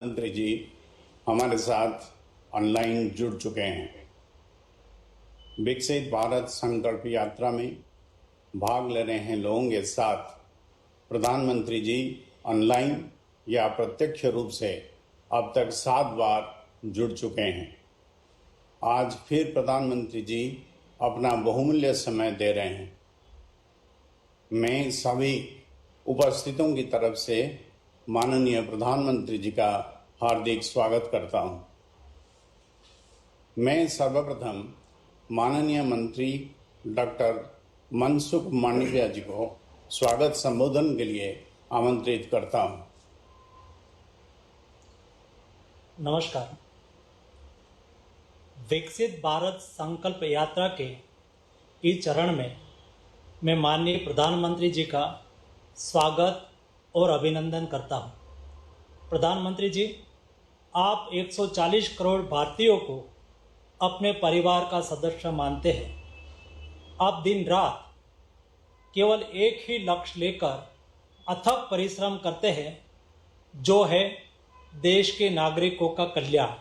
मंत्री जी हमारे साथ ऑनलाइन जुड़ चुके हैं। विकसित भारत संकल्प यात्रा में भाग ले रहे हैं लोगों के साथ प्रधानमंत्री जी ऑनलाइन या प्रत्यक्ष रूप से अब तक 7 बार जुड़ चुके हैं। आज फिर प्रधानमंत्री जी अपना बहुमूल्य समय दे रहे हैं। मैं सभी उपस्थितों की तरफ से माननीय प्रधानमंत्री जी का हार्दिक स्वागत करता हूं। मैं सर्वप्रथम माननीय मंत्री डॉक्टर मनसुख मांडविया जी को स्वागत संबोधन के लिए आमंत्रित करता हूं। नमस्कार। विकसित भारत संकल्प यात्रा के इस चरण में मैं माननीय प्रधानमंत्री जी का स्वागत और अभिनंदन करता हूं। प्रधानमंत्री जी, आप 140 करोड़ भारतीयों को अपने परिवार का सदस्य मानते हैं। आप दिन रात केवल एक ही लक्ष्य लेकर अथक परिश्रम करते हैं, जो है देश के नागरिकों का कल्याण।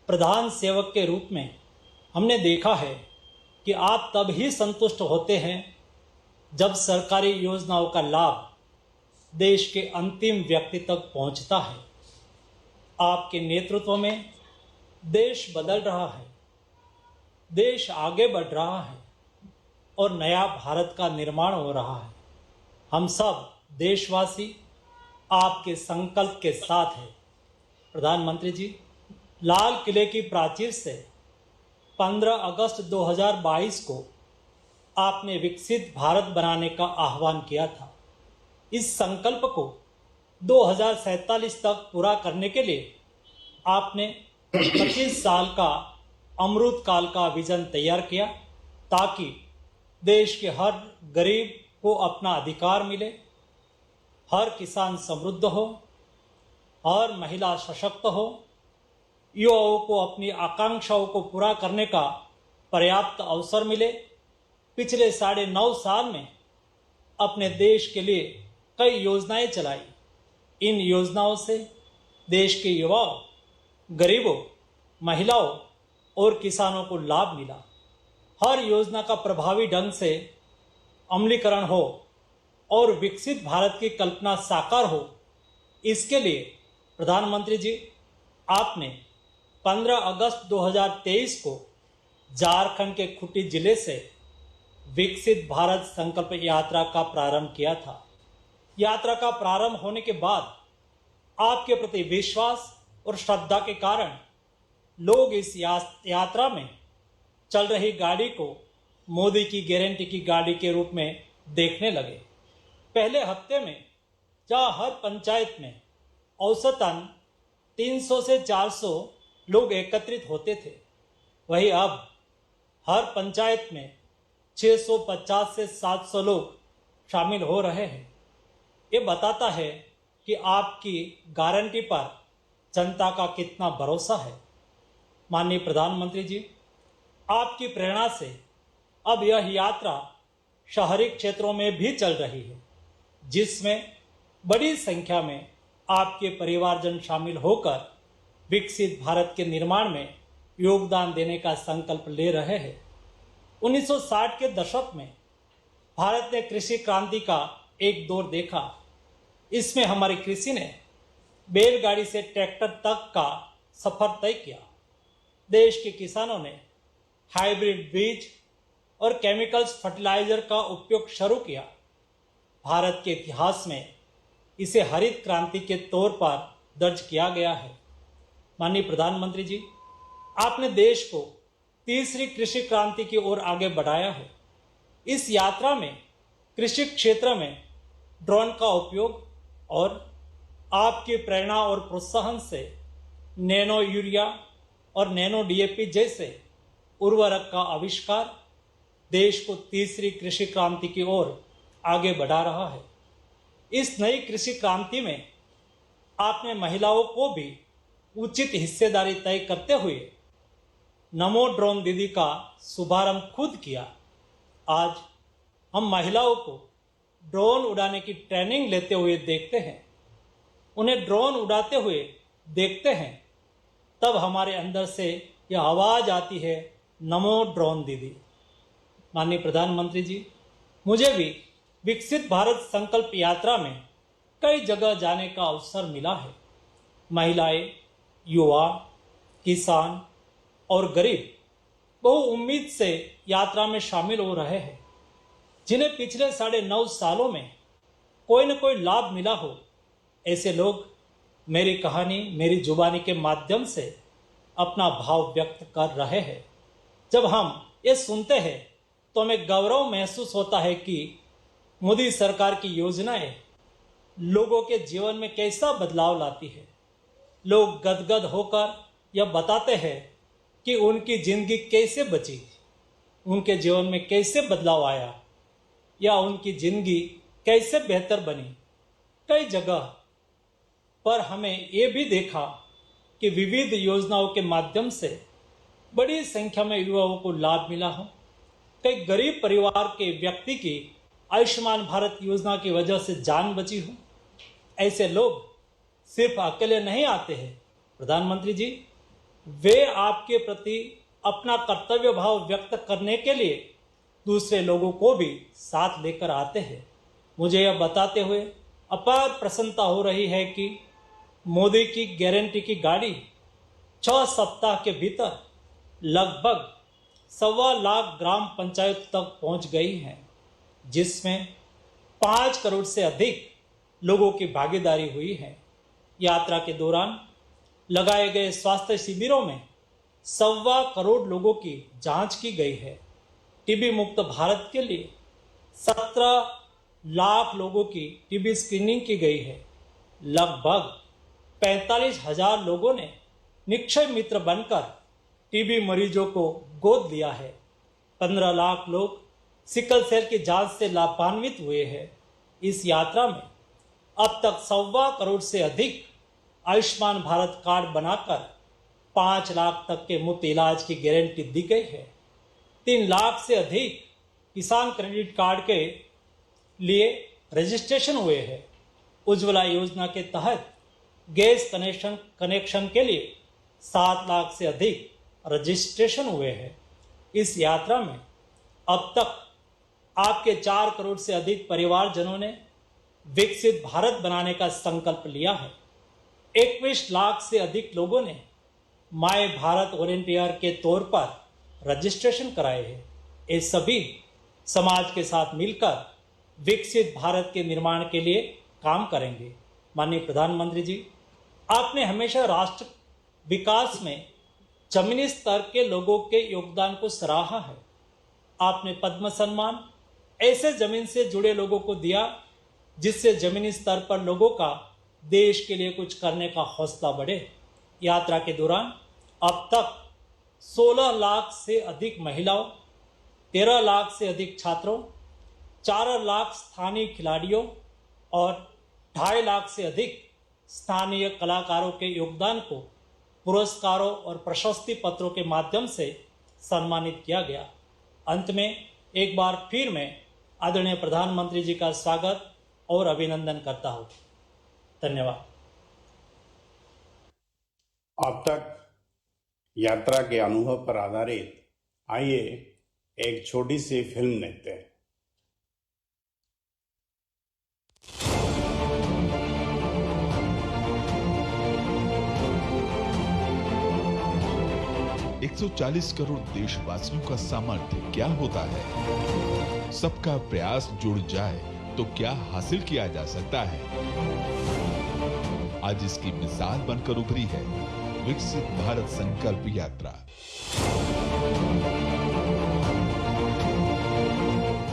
प्रधान सेवक के रूप में हमने देखा है कि आप तब ही संतुष्ट होते हैं जब सरकारी योजनाओं का लाभ देश के अंतिम व्यक्ति तक पहुंचता है। आपके नेतृत्व में देश बदल रहा है, देश आगे बढ़ रहा है और नया भारत का निर्माण हो रहा है। हम सब देशवासी आपके संकल्प के साथ हैं। प्रधानमंत्री जी, लाल किले की प्राचीर से 15 अगस्त 2022 को आपने विकसित भारत बनाने का आह्वान किया था। इस संकल्प को 2047 तक पूरा करने के लिए आपने 25 साल का अमृत काल का विजन तैयार किया, ताकि देश के हर गरीब को अपना अधिकार मिले, हर किसान समृद्ध हो, हर महिला सशक्त हो, युवाओं को अपनी आकांक्षाओं को पूरा करने का पर्याप्त अवसर मिले। पिछले 9.5 साल में अपने देश के लिए कई योजनाएं चलाई। इन योजनाओं से देश के युवाओं, गरीबों, महिलाओं और किसानों को लाभ मिला। हर योजना का प्रभावी ढंग से अमलीकरण हो और विकसित भारत की कल्पना साकार हो, इसके लिए प्रधानमंत्री जी आपने 15 अगस्त 2023 को झारखंड के खूंटी जिले से विकसित भारत संकल्प यात्रा का प्रारंभ किया था। यात्रा का प्रारंभ होने के बाद आपके प्रति विश्वास और श्रद्धा के कारण लोग इस यात्रा में चल रही गाड़ी को मोदी की गारंटी की गाड़ी के रूप में देखने लगे। पहले हफ्ते में जहां हर पंचायत में औसतन 300 से 400 लोग एकत्रित होते थे, वहीं अब हर पंचायत में 650 से 700 लोग शामिल हो रहे हैं। ये बताता है कि आपकी गारंटी पर जनता का कितना भरोसा है। माननीय प्रधानमंत्री जी, आपकी प्रेरणा से अब यह यात्रा शहरी क्षेत्रों में भी चल रही है, जिसमें बड़ी संख्या में आपके परिवारजन शामिल होकर विकसित भारत के निर्माण में योगदान देने का संकल्प ले रहे हैं। 1960 के दशक में भारत ने कृषि क्रांति का एक दौर देखा। इसमें हमारी कृषि ने बैलगाड़ी से ट्रैक्टर तक का सफर तय किया। देश के किसानों ने हाइब्रिड बीज और केमिकल्स फर्टिलाइजर का उपयोग शुरू किया। भारत के इतिहास में इसे हरित क्रांति के तौर पर दर्ज किया गया है। माननीय प्रधानमंत्री जी, आपने देश को तीसरी कृषि क्रांति की ओर आगे बढ़ाया है। इस यात्रा में कृषि क्षेत्र में ड्रोन का उपयोग और आपकी प्रेरणा और प्रोत्साहन से नैनो यूरिया और नैनो डीएपी जैसे उर्वरक का आविष्कार देश को तीसरी कृषि क्रांति की ओर आगे बढ़ा रहा है। इस नई कृषि क्रांति में आपने महिलाओं को भी उचित हिस्सेदारी तय करते हुए नमो ड्रोन दीदी का शुभारंभ खुद किया। आज हम महिलाओं को ड्रोन उड़ाने की ट्रेनिंग लेते हुए देखते हैं। उन्हें ड्रोन उड़ाते हुए देखते हैं तब हमारे अंदर से यह आवाज आती है, नमो ड्रोन दीदी। माननीय प्रधानमंत्री जी, मुझे भी विकसित भारत संकल्प यात्रा में कई जगह जाने का अवसर मिला है। महिलाएं, युवा, किसान और गरीब बहु उम्मीद से यात्रा में शामिल हो रहे हैं, जिन्हें पिछले 9.5 सालों में कोई न कोई लाभ मिला हो। ऐसे लोग मेरी कहानी, मेरी जुबानी के माध्यम से अपना भाव व्यक्त कर रहे हैं। जब हम ये सुनते हैं तो हमें गौरव महसूस होता है कि मोदी सरकार की योजनाएं लोगों के जीवन में कैसा बदलाव लाती है। लोग गदगद होकर यह बताते हैं कि उनकी जिंदगी कैसे बची, उनके जीवन में कैसे बदलाव आया या उनकी जिंदगी कैसे बेहतर बनी। कई जगह पर हमें ये भी देखा कि विविध योजनाओं के माध्यम से बड़ी संख्या में युवाओं को लाभ मिला हो। कई गरीब परिवार के व्यक्ति की आयुष्मान भारत योजना की वजह से जान बची हो। ऐसे लोग सिर्फ अकेले नहीं आते हैं प्रधानमंत्री जी, वे आपके प्रति अपना कर्तव्य भाव व्यक्त करने के लिए दूसरे लोगों को भी साथ लेकर आते हैं। मुझे यह बताते हुए अपार प्रसन्नता हो रही है कि मोदी की गारंटी की गाड़ी 6 सप्ताह के भीतर लगभग 1.25 लाख ग्राम पंचायत तक पहुंच गई है, जिसमें 5 करोड़ से अधिक लोगों की भागीदारी हुई है। यात्रा के दौरान लगाए गए स्वास्थ्य शिविरों में 1.25 करोड़ लोगों की जांच की गई है। टीबी मुक्त भारत के लिए 17 लाख लोगों की टीबी स्क्रीनिंग की गई है। लगभग 45,000 लोगों ने निक्षय मित्र बनकर टीबी मरीजों को गोद लिया है। 15 लाख लोग सिकल सेल की जांच से लाभान्वित हुए हैं। इस यात्रा में अब तक 1.25 करोड़ से अधिक आयुष्मान भारत कार्ड बनाकर 5 लाख तक के मुफ्त इलाज की गारंटी दी गई है। 3 लाख से अधिक किसान क्रेडिट कार्ड के लिए रजिस्ट्रेशन हुए हैं। उज्ज्वला योजना के तहत गैस कनेक्शन के लिए 7 लाख से अधिक रजिस्ट्रेशन हुए हैं। इस यात्रा में अब तक आपके 4 करोड़ से अधिक परिवारजनों ने विकसित भारत बनाने का संकल्प लिया है। 21 लाख से अधिक लोगों ने माय भारत वॉलंटियर के तौर पर रजिस्ट्रेशन कराए हैं। ये सभी समाज के साथ मिलकर विकसित भारत के निर्माण के लिए काम करेंगे। माननीय प्रधानमंत्री जी, आपने हमेशा राष्ट्र विकास में जमीनी स्तर के लोगों के योगदान को सराहा है। आपने पद्म सम्मान ऐसे जमीन से जुड़े लोगों को दिया जिससे जमीनी स्तर पर लोगों का देश के लिए कुछ करने का हौसला बढ़े। यात्रा के दौरान अब तक 16 लाख से अधिक महिलाओं, 13 लाख से अधिक छात्रों, 4 लाख स्थानीय खिलाड़ियों और 2.5 लाख से अधिक स्थानीय कलाकारों के योगदान को पुरस्कारों और प्रशस्ति पत्रों के माध्यम से सम्मानित किया गया। अंत में एक बार फिर मैं आदरणीय प्रधानमंत्री जी का स्वागत और अभिनंदन करता हूँ। धन्यवाद। अब तक यात्रा के अनुभव पर आधारित आइए एक छोटी सी फिल्म देखते हैं। एक 140 करोड़ देशवासियों का सामर्थ्य क्या होता है? सबका प्रयास जुड़ जाए तो क्या हासिल किया जा सकता है? आज इसकी मिसाल बनकर उभरी है विकसित भारत संकल्प यात्रा।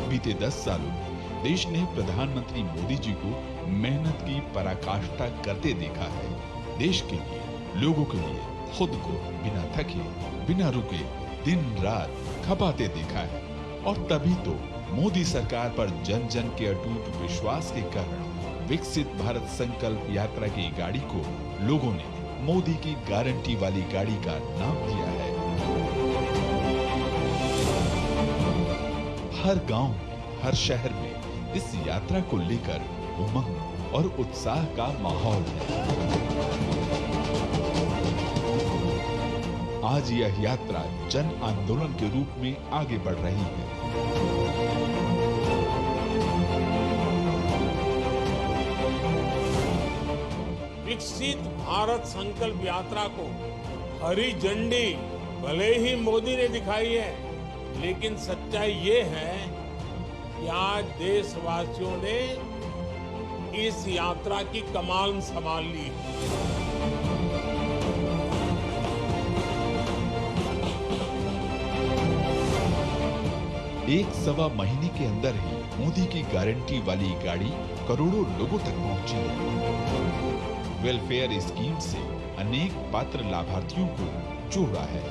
बीते 10 सालों में देश ने प्रधानमंत्री मोदी जी को मेहनत की पराकाष्ठा करते देखा है। देश के लिए, लोगों के लिए खुद को बिना थके, बिना रुके, दिन रात खपाते देखा है। और तभी तो मोदी सरकार पर जन जन के अटूट विश्वास के कारण विकसित भारत संकल्प यात्रा की गाड़ी को लोगों ने मोदी की गारंटी वाली गाड़ी का नाम दिया है। हर गांव में, हर शहर में इस यात्रा को लेकर उमंग और उत्साह का माहौल है। आज यह यात्रा जन आंदोलन के रूप में आगे बढ़ रही है। विकसित भारत संकल्प यात्रा को हरी झंडी भले ही मोदी ने दिखाई है, लेकिन सच्चाई ये है कि आज देशवासियों ने इस यात्रा की कमान संभाल ली है। एक सवा महीने के अंदर ही मोदी की गारंटी वाली गाड़ी करोड़ों लोगों तक पहुंची है। वेलफेयर स्कीम से अनेक पात्र लाभार्थियों को जोड़ा है।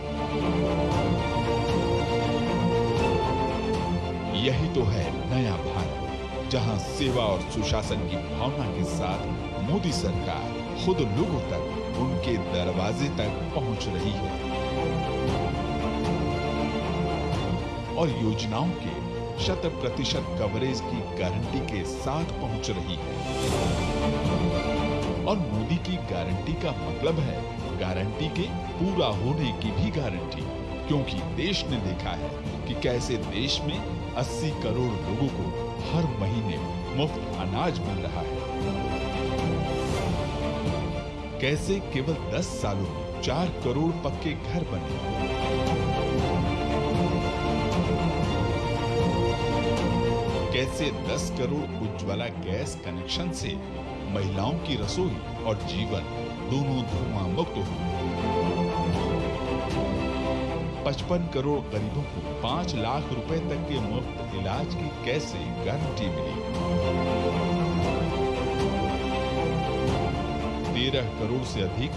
यही तो है नया भारत, जहां सेवा और सुशासन की भावना के साथ मोदी सरकार खुद लोगों तक, उनके दरवाजे तक पहुंच रही है और योजनाओं के 100% कवरेज की गारंटी के साथ पहुंच रही है। और मोदी की गारंटी का मतलब है गारंटी के पूरा होने की भी गारंटी, क्योंकि देश ने देखा है कि कैसे देश में 80 करोड़ लोगों को हर महीने मुफ्त अनाज मिल रहा है, कैसे केवल 10 सालों में 4 करोड़ पक्के घर बने, कैसे 10 करोड़ उज्ज्वला गैस कनेक्शन से महिलाओं की रसोई और जीवन दोनों धुआं मुक्त हुए, 55 करोड़ गरीबों को 5 लाख रुपए तक के मुफ्त इलाज की कैसे गारंटी मिली, 13 करोड़ से अधिक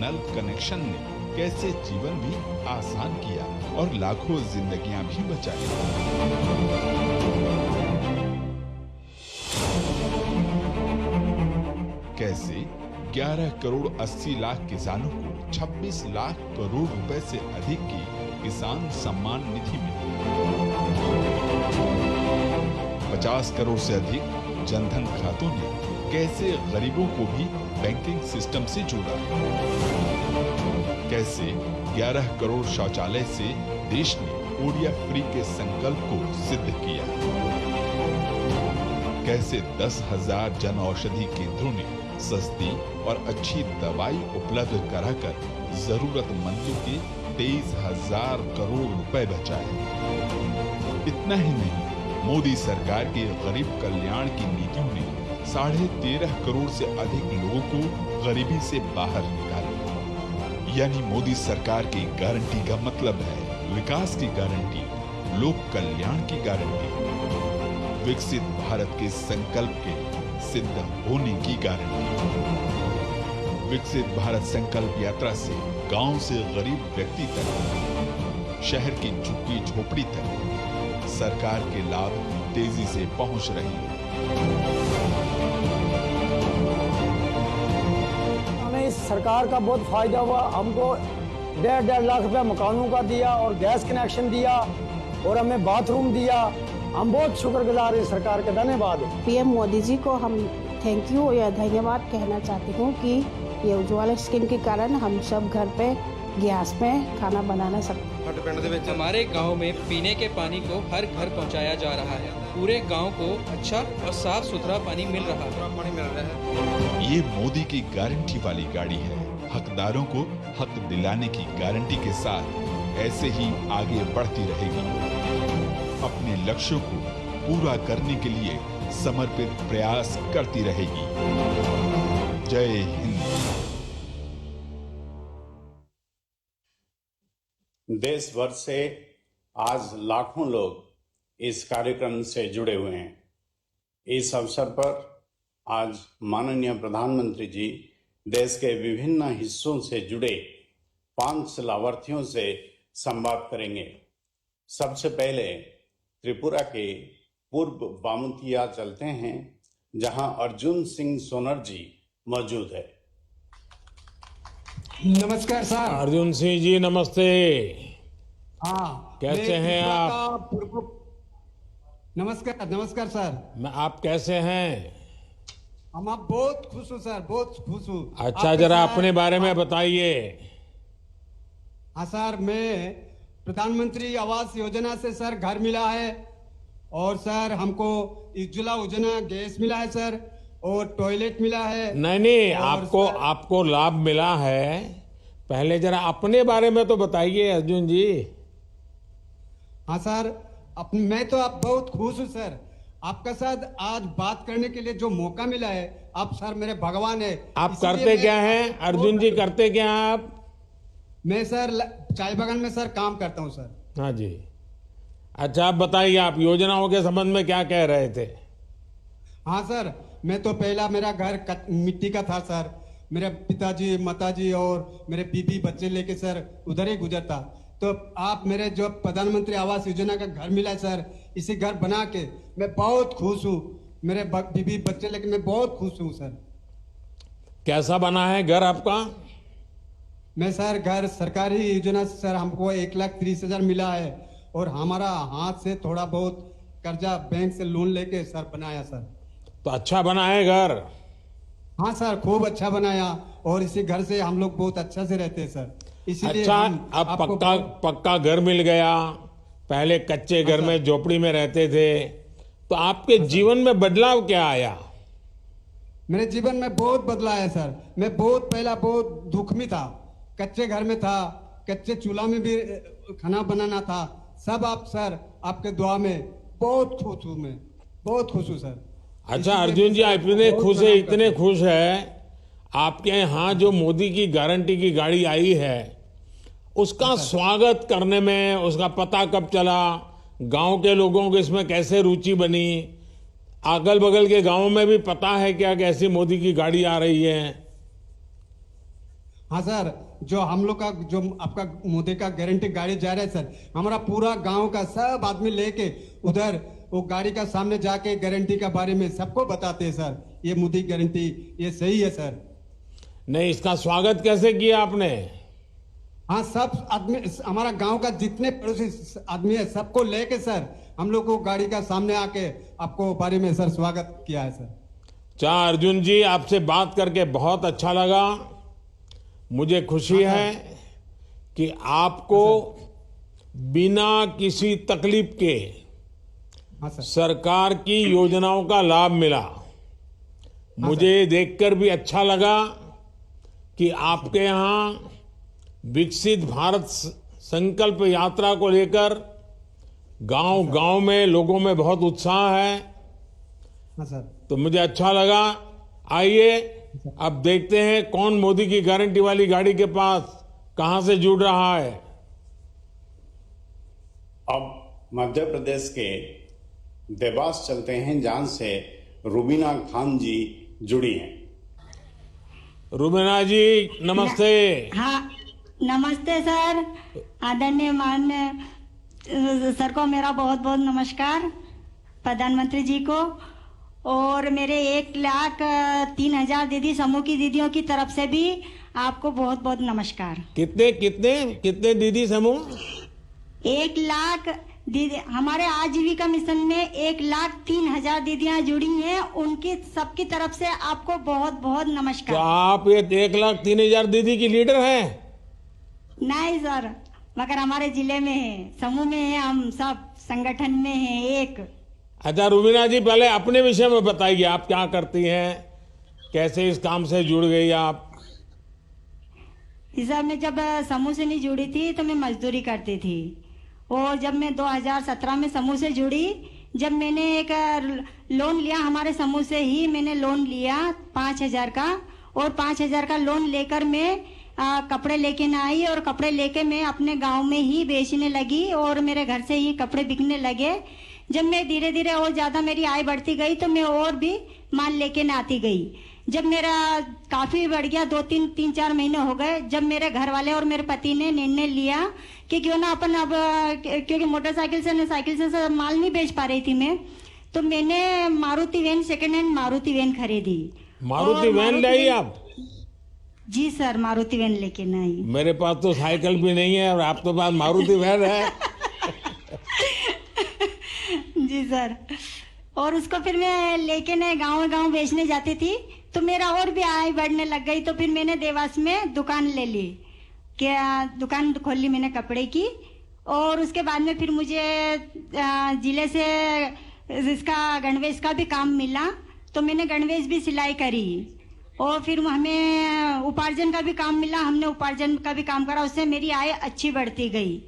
नल कनेक्शन ने कैसे जीवन भी आसान किया और लाखों जिंदगियां भी बचाई। कैसे 11 करोड़ 80 लाख किसानों को 26 लाख करोड़ रुपए से अधिक की किसान सम्मान निधि मिली, 50 करोड़ से अधिक जनधन खातों ने कैसे गरीबों को भी बैंकिंग सिस्टम से जोड़ा, कैसे 11 करोड़ शौचालय से देश ने ओडिया फ्री के संकल्प को सिद्ध किया, कैसे 10,000 जन औषधि केंद्रों ने सस्ती और अच्छी दवाई उपलब्ध कराकर जरूरतमंदों के 23,000 करोड़ रुपए बचाए। इतना ही नहीं, मोदी सरकार के गरीब कल्याण की नीतियों ने 13.5 करोड़ से अधिक लोगों को गरीबी से बाहर निकाला। यानी मोदी सरकार की गारंटी का मतलब है विकास की गारंटी, लोक कल्याण की गारंटी, विकसित भारत के संकल्प के सिद्ध होने की गारंटी। विकसित भारत संकल्प यात्रा से गांव से गरीब व्यक्ति तक, शहर की झुग्गी झोपड़ी तक सरकार के लाभ तेजी से पहुंच रहे हैं। हमें इस सरकार का बहुत फायदा हुआ। हमको 1.5 लाख रुपया मकानों का दिया और गैस कनेक्शन दिया और हमें बाथरूम दिया। हम बहुत शुक्रगुजार हैं सरकार का, धन्यवाद। पीएम मोदी जी को हम थैंक यू या धन्यवाद कहना चाहती हूँ कि ये उज्ज्वला स्कीम के कारण हम सब घर पे गैस में खाना बनाना सकते। हमारे गांव में पीने के पानी को हर घर पहुंचाया जा रहा है। पूरे गांव को अच्छा और साफ सुथरा पानी मिल रहा है। ये मोदी की गारंटी वाली गाड़ी है। हकदारों को हक दिलाने की गारंटी के साथ ऐसे ही आगे बढ़ती रहेगी, अपने लक्ष्यों को पूरा करने के लिए समर्पित प्रयास करती रहेगी। जय हिंद। देश भर से आज लाखों लोग इस कार्यक्रम से जुड़े हुए हैं। इस अवसर पर आज माननीय प्रधानमंत्री जी देश के विभिन्न हिस्सों से जुड़े 5 लाभार्थियों से संवाद करेंगे। सबसे पहले त्रिपुरा के पूर्व बामुतिया चलते हैं, जहां अर्जुन सिंह सोनर जी मौजूद है। नमस्कार सर। अर्जुन सिंह जी नमस्ते। हाँ, कैसे मैं हैं त्रिपुरा आप? का नमस्कार नमस्कार सर। आप कैसे हैं? हम आप बहुत खुश हूँ सर, बहुत खुश हूँ। अच्छा, आपके जरा साथ- अपने बारे में बताइए। हाँ सर, मैं प्रधानमंत्री आवास योजना से सर घर मिला है, और सर हमको उज्ज्वला योजना गैस मिला है सर, और टॉयलेट मिला है। नहीं, और आपको लाभ मिला है। पहले जरा अपने बारे में तो बताइए अर्जुन जी। हाँ सर, मैं तो आप बहुत खुश हूँ सर। आपका साथ आज बात करने के लिए जो मौका मिला है, आप सर मेरे भगवान है। आप इसीलिए करते मैं क्या हैं आपको अर्जुन जी, करते क्या हैं आप? मैं सर चाय बागान में सर काम करता हूँ सर। हाँ जी। अच्छा, आप बताइए, आप योजनाओं के संबंध में क्या कह रहे थे? हाँ सर, मैं तो पहला मेरा घर मिट्टी का था सर। मेरे पिताजी माताजी और मेरे बीबी बच्चे लेके सर उधर ही गुजरता। तो आप मेरे जो प्रधानमंत्री आवास योजना का घर मिला है सर, इसी घर बना के मैं बहुत खुश हूँ। मेरे बीबी बच्चे लेके मैं बहुत खुश हूँ सर। कैसा बना है घर आपका? मैं सर घर सरकारी योजना से सर हमको 1,30,000 मिला है, और हमारा हाथ से थोड़ा बहुत कर्जा बैंक से लोन लेके सर बनाया सर। तो अच्छा बना है घर? हाँ सर, खूब अच्छा बनाया, और इसी घर से हम लोग बहुत अच्छा से रहते हैं सर। इसीलिए अच्छा, हम अब आपको पक्का घर मिल गया। पहले कच्चे घर में झोपड़ी में रहते थे, तो आपके जीवन में बदलाव क्या आया? मेरे जीवन में बहुत बदला है सर। मैं पहला बहुत दुख में था, कच्चे घर में था, कच्चे चूल्हा में भी खाना बनाना था। सब आप सर आपके दुआ में बहुत खुश हूँ, मैं बहुत खुश हूँ सर। अच्छा अर्जुन जी, आप इतने खुश है, इतने खुश है, आपके यहाँ जो मोदी की गारंटी की गाड़ी आई है, उसका स्वागत करने में उसका पता कब चला? गांव के लोगों को इसमें कैसे रुचि बनी? अगल बगल के गांवों में भी पता है क्या कि ऐसी मोदी की गाड़ी आ रही है? हाँ सर, जो हम लोग का जो आपका मोदी का गारंटी गाड़ी जा रहा है सर, हमारा पूरा गांव का सब आदमी लेके उधर वो गाड़ी का सामने जाके गारंटी के बारे में सबको बताते हैं सर, ये मोदी गारंटी ये सही है सर। नहीं, इसका स्वागत कैसे किया आपने? हाँ, सब आदमी हमारा गांव का जितने पड़ोसी आदमी है सबको लेके सर हम लोग को गाड़ी का सामने आके आपको बारे में सर स्वागत किया है सर। चाह अर्जुन जी, आपसे बात करके बहुत अच्छा लगा। मुझे खुशी है कि आपको बिना किसी तकलीफ के हाँ सर। सरकार की योजनाओं का लाभ मिला। मुझे देखकर भी अच्छा लगा कि आपके यहाँ विकसित भारत संकल्प यात्रा को लेकर गांव-गांव में लोगों में बहुत उत्साह है। हाँ सर। तो मुझे अच्छा लगा। आइए अब देखते हैं कौन मोदी की गारंटी वाली गाड़ी के पास कहां से जुड़ रहा है। अब मध्य प्रदेश के देवास चलते हैं, जहां से रुबीना खान जी जुड़ी हैं। रुबीना जी नमस्ते। हाँ, नमस्ते सर। आदरणीय माननीय सर को मेरा बहुत बहुत नमस्कार, प्रधानमंत्री जी को, और मेरे 1,03,000 दीदी समूह की दीदियों की तरफ से भी आपको बहुत बहुत नमस्कार। कितने दीदी समूह? 1 लाख दीदी हमारे आजीविका मिशन में 1,03,000 दीदियां जुड़ी हैं, उनकी सबकी तरफ से आपको बहुत बहुत नमस्कार। तो आप ये 1,03,000 दीदी की लीडर हैं? नहीं सर, मगर हमारे जिले में है, समूह में है, हम सब संगठन में हैं एक। अच्छा रुबीना जी, पहले अपने विषय में बताइए, आप क्या करती हैं, कैसे इस काम से जुड़ गई आप? सर, मैं जब समूह से नहीं जुड़ी थी तो मैं मजदूरी करती थी, और जब मैं 2017 में समूह से जुड़ी, जब मैंने एक लोन लिया, हमारे समूह से ही मैंने लोन लिया 5,000 का, और 5,000 का लोन लेकर मैं कपड़े लेके ना आई, और कपड़े लेके मैं अपने गांव में ही बेचने लगी, और मेरे घर से ही कपड़े बिकने लगे। जब मैं धीरे धीरे और ज्यादा मेरी आय बढ़ती गई तो मैं और भी माल लेके ना आती गई। जब मेरा काफी बढ़ गया, 2-3-4 महीने हो गए, जब मेरे घर वाले और मेरे पति ने निर्णय लिया कि क्यों ना अपन अब, क्योंकि मोटरसाइकिल से साइकिल से माल नहीं बेच पा रही थी मैं, तो मैंने Maruti van, second hand Maruti van खरीदी। मारुति वैन लाई आप? जी सर, मारुति वैन लेके ना आई। मेरे पास तो साइकिल भी नहीं है और आप तो पास मारुति वैन है। जी सर, और उसको फिर मैं लेके ना गांव बेचने जाती थी, तो मेरा और भी आय बढ़ने लग गई। तो फिर मैंने देवास में दुकान ले ली, दुकान खोल ली मैंने कपड़े की। और उसके बाद में फिर मुझे जिले से इसका गणवेश का भी काम मिला, तो मैंने गणवेश भी सिलाई करी। और फिर हमें उपार्जन का भी काम मिला, हमने उपार्जन का भी काम करा, उससे मेरी आय अच्छी बढ़ती गई।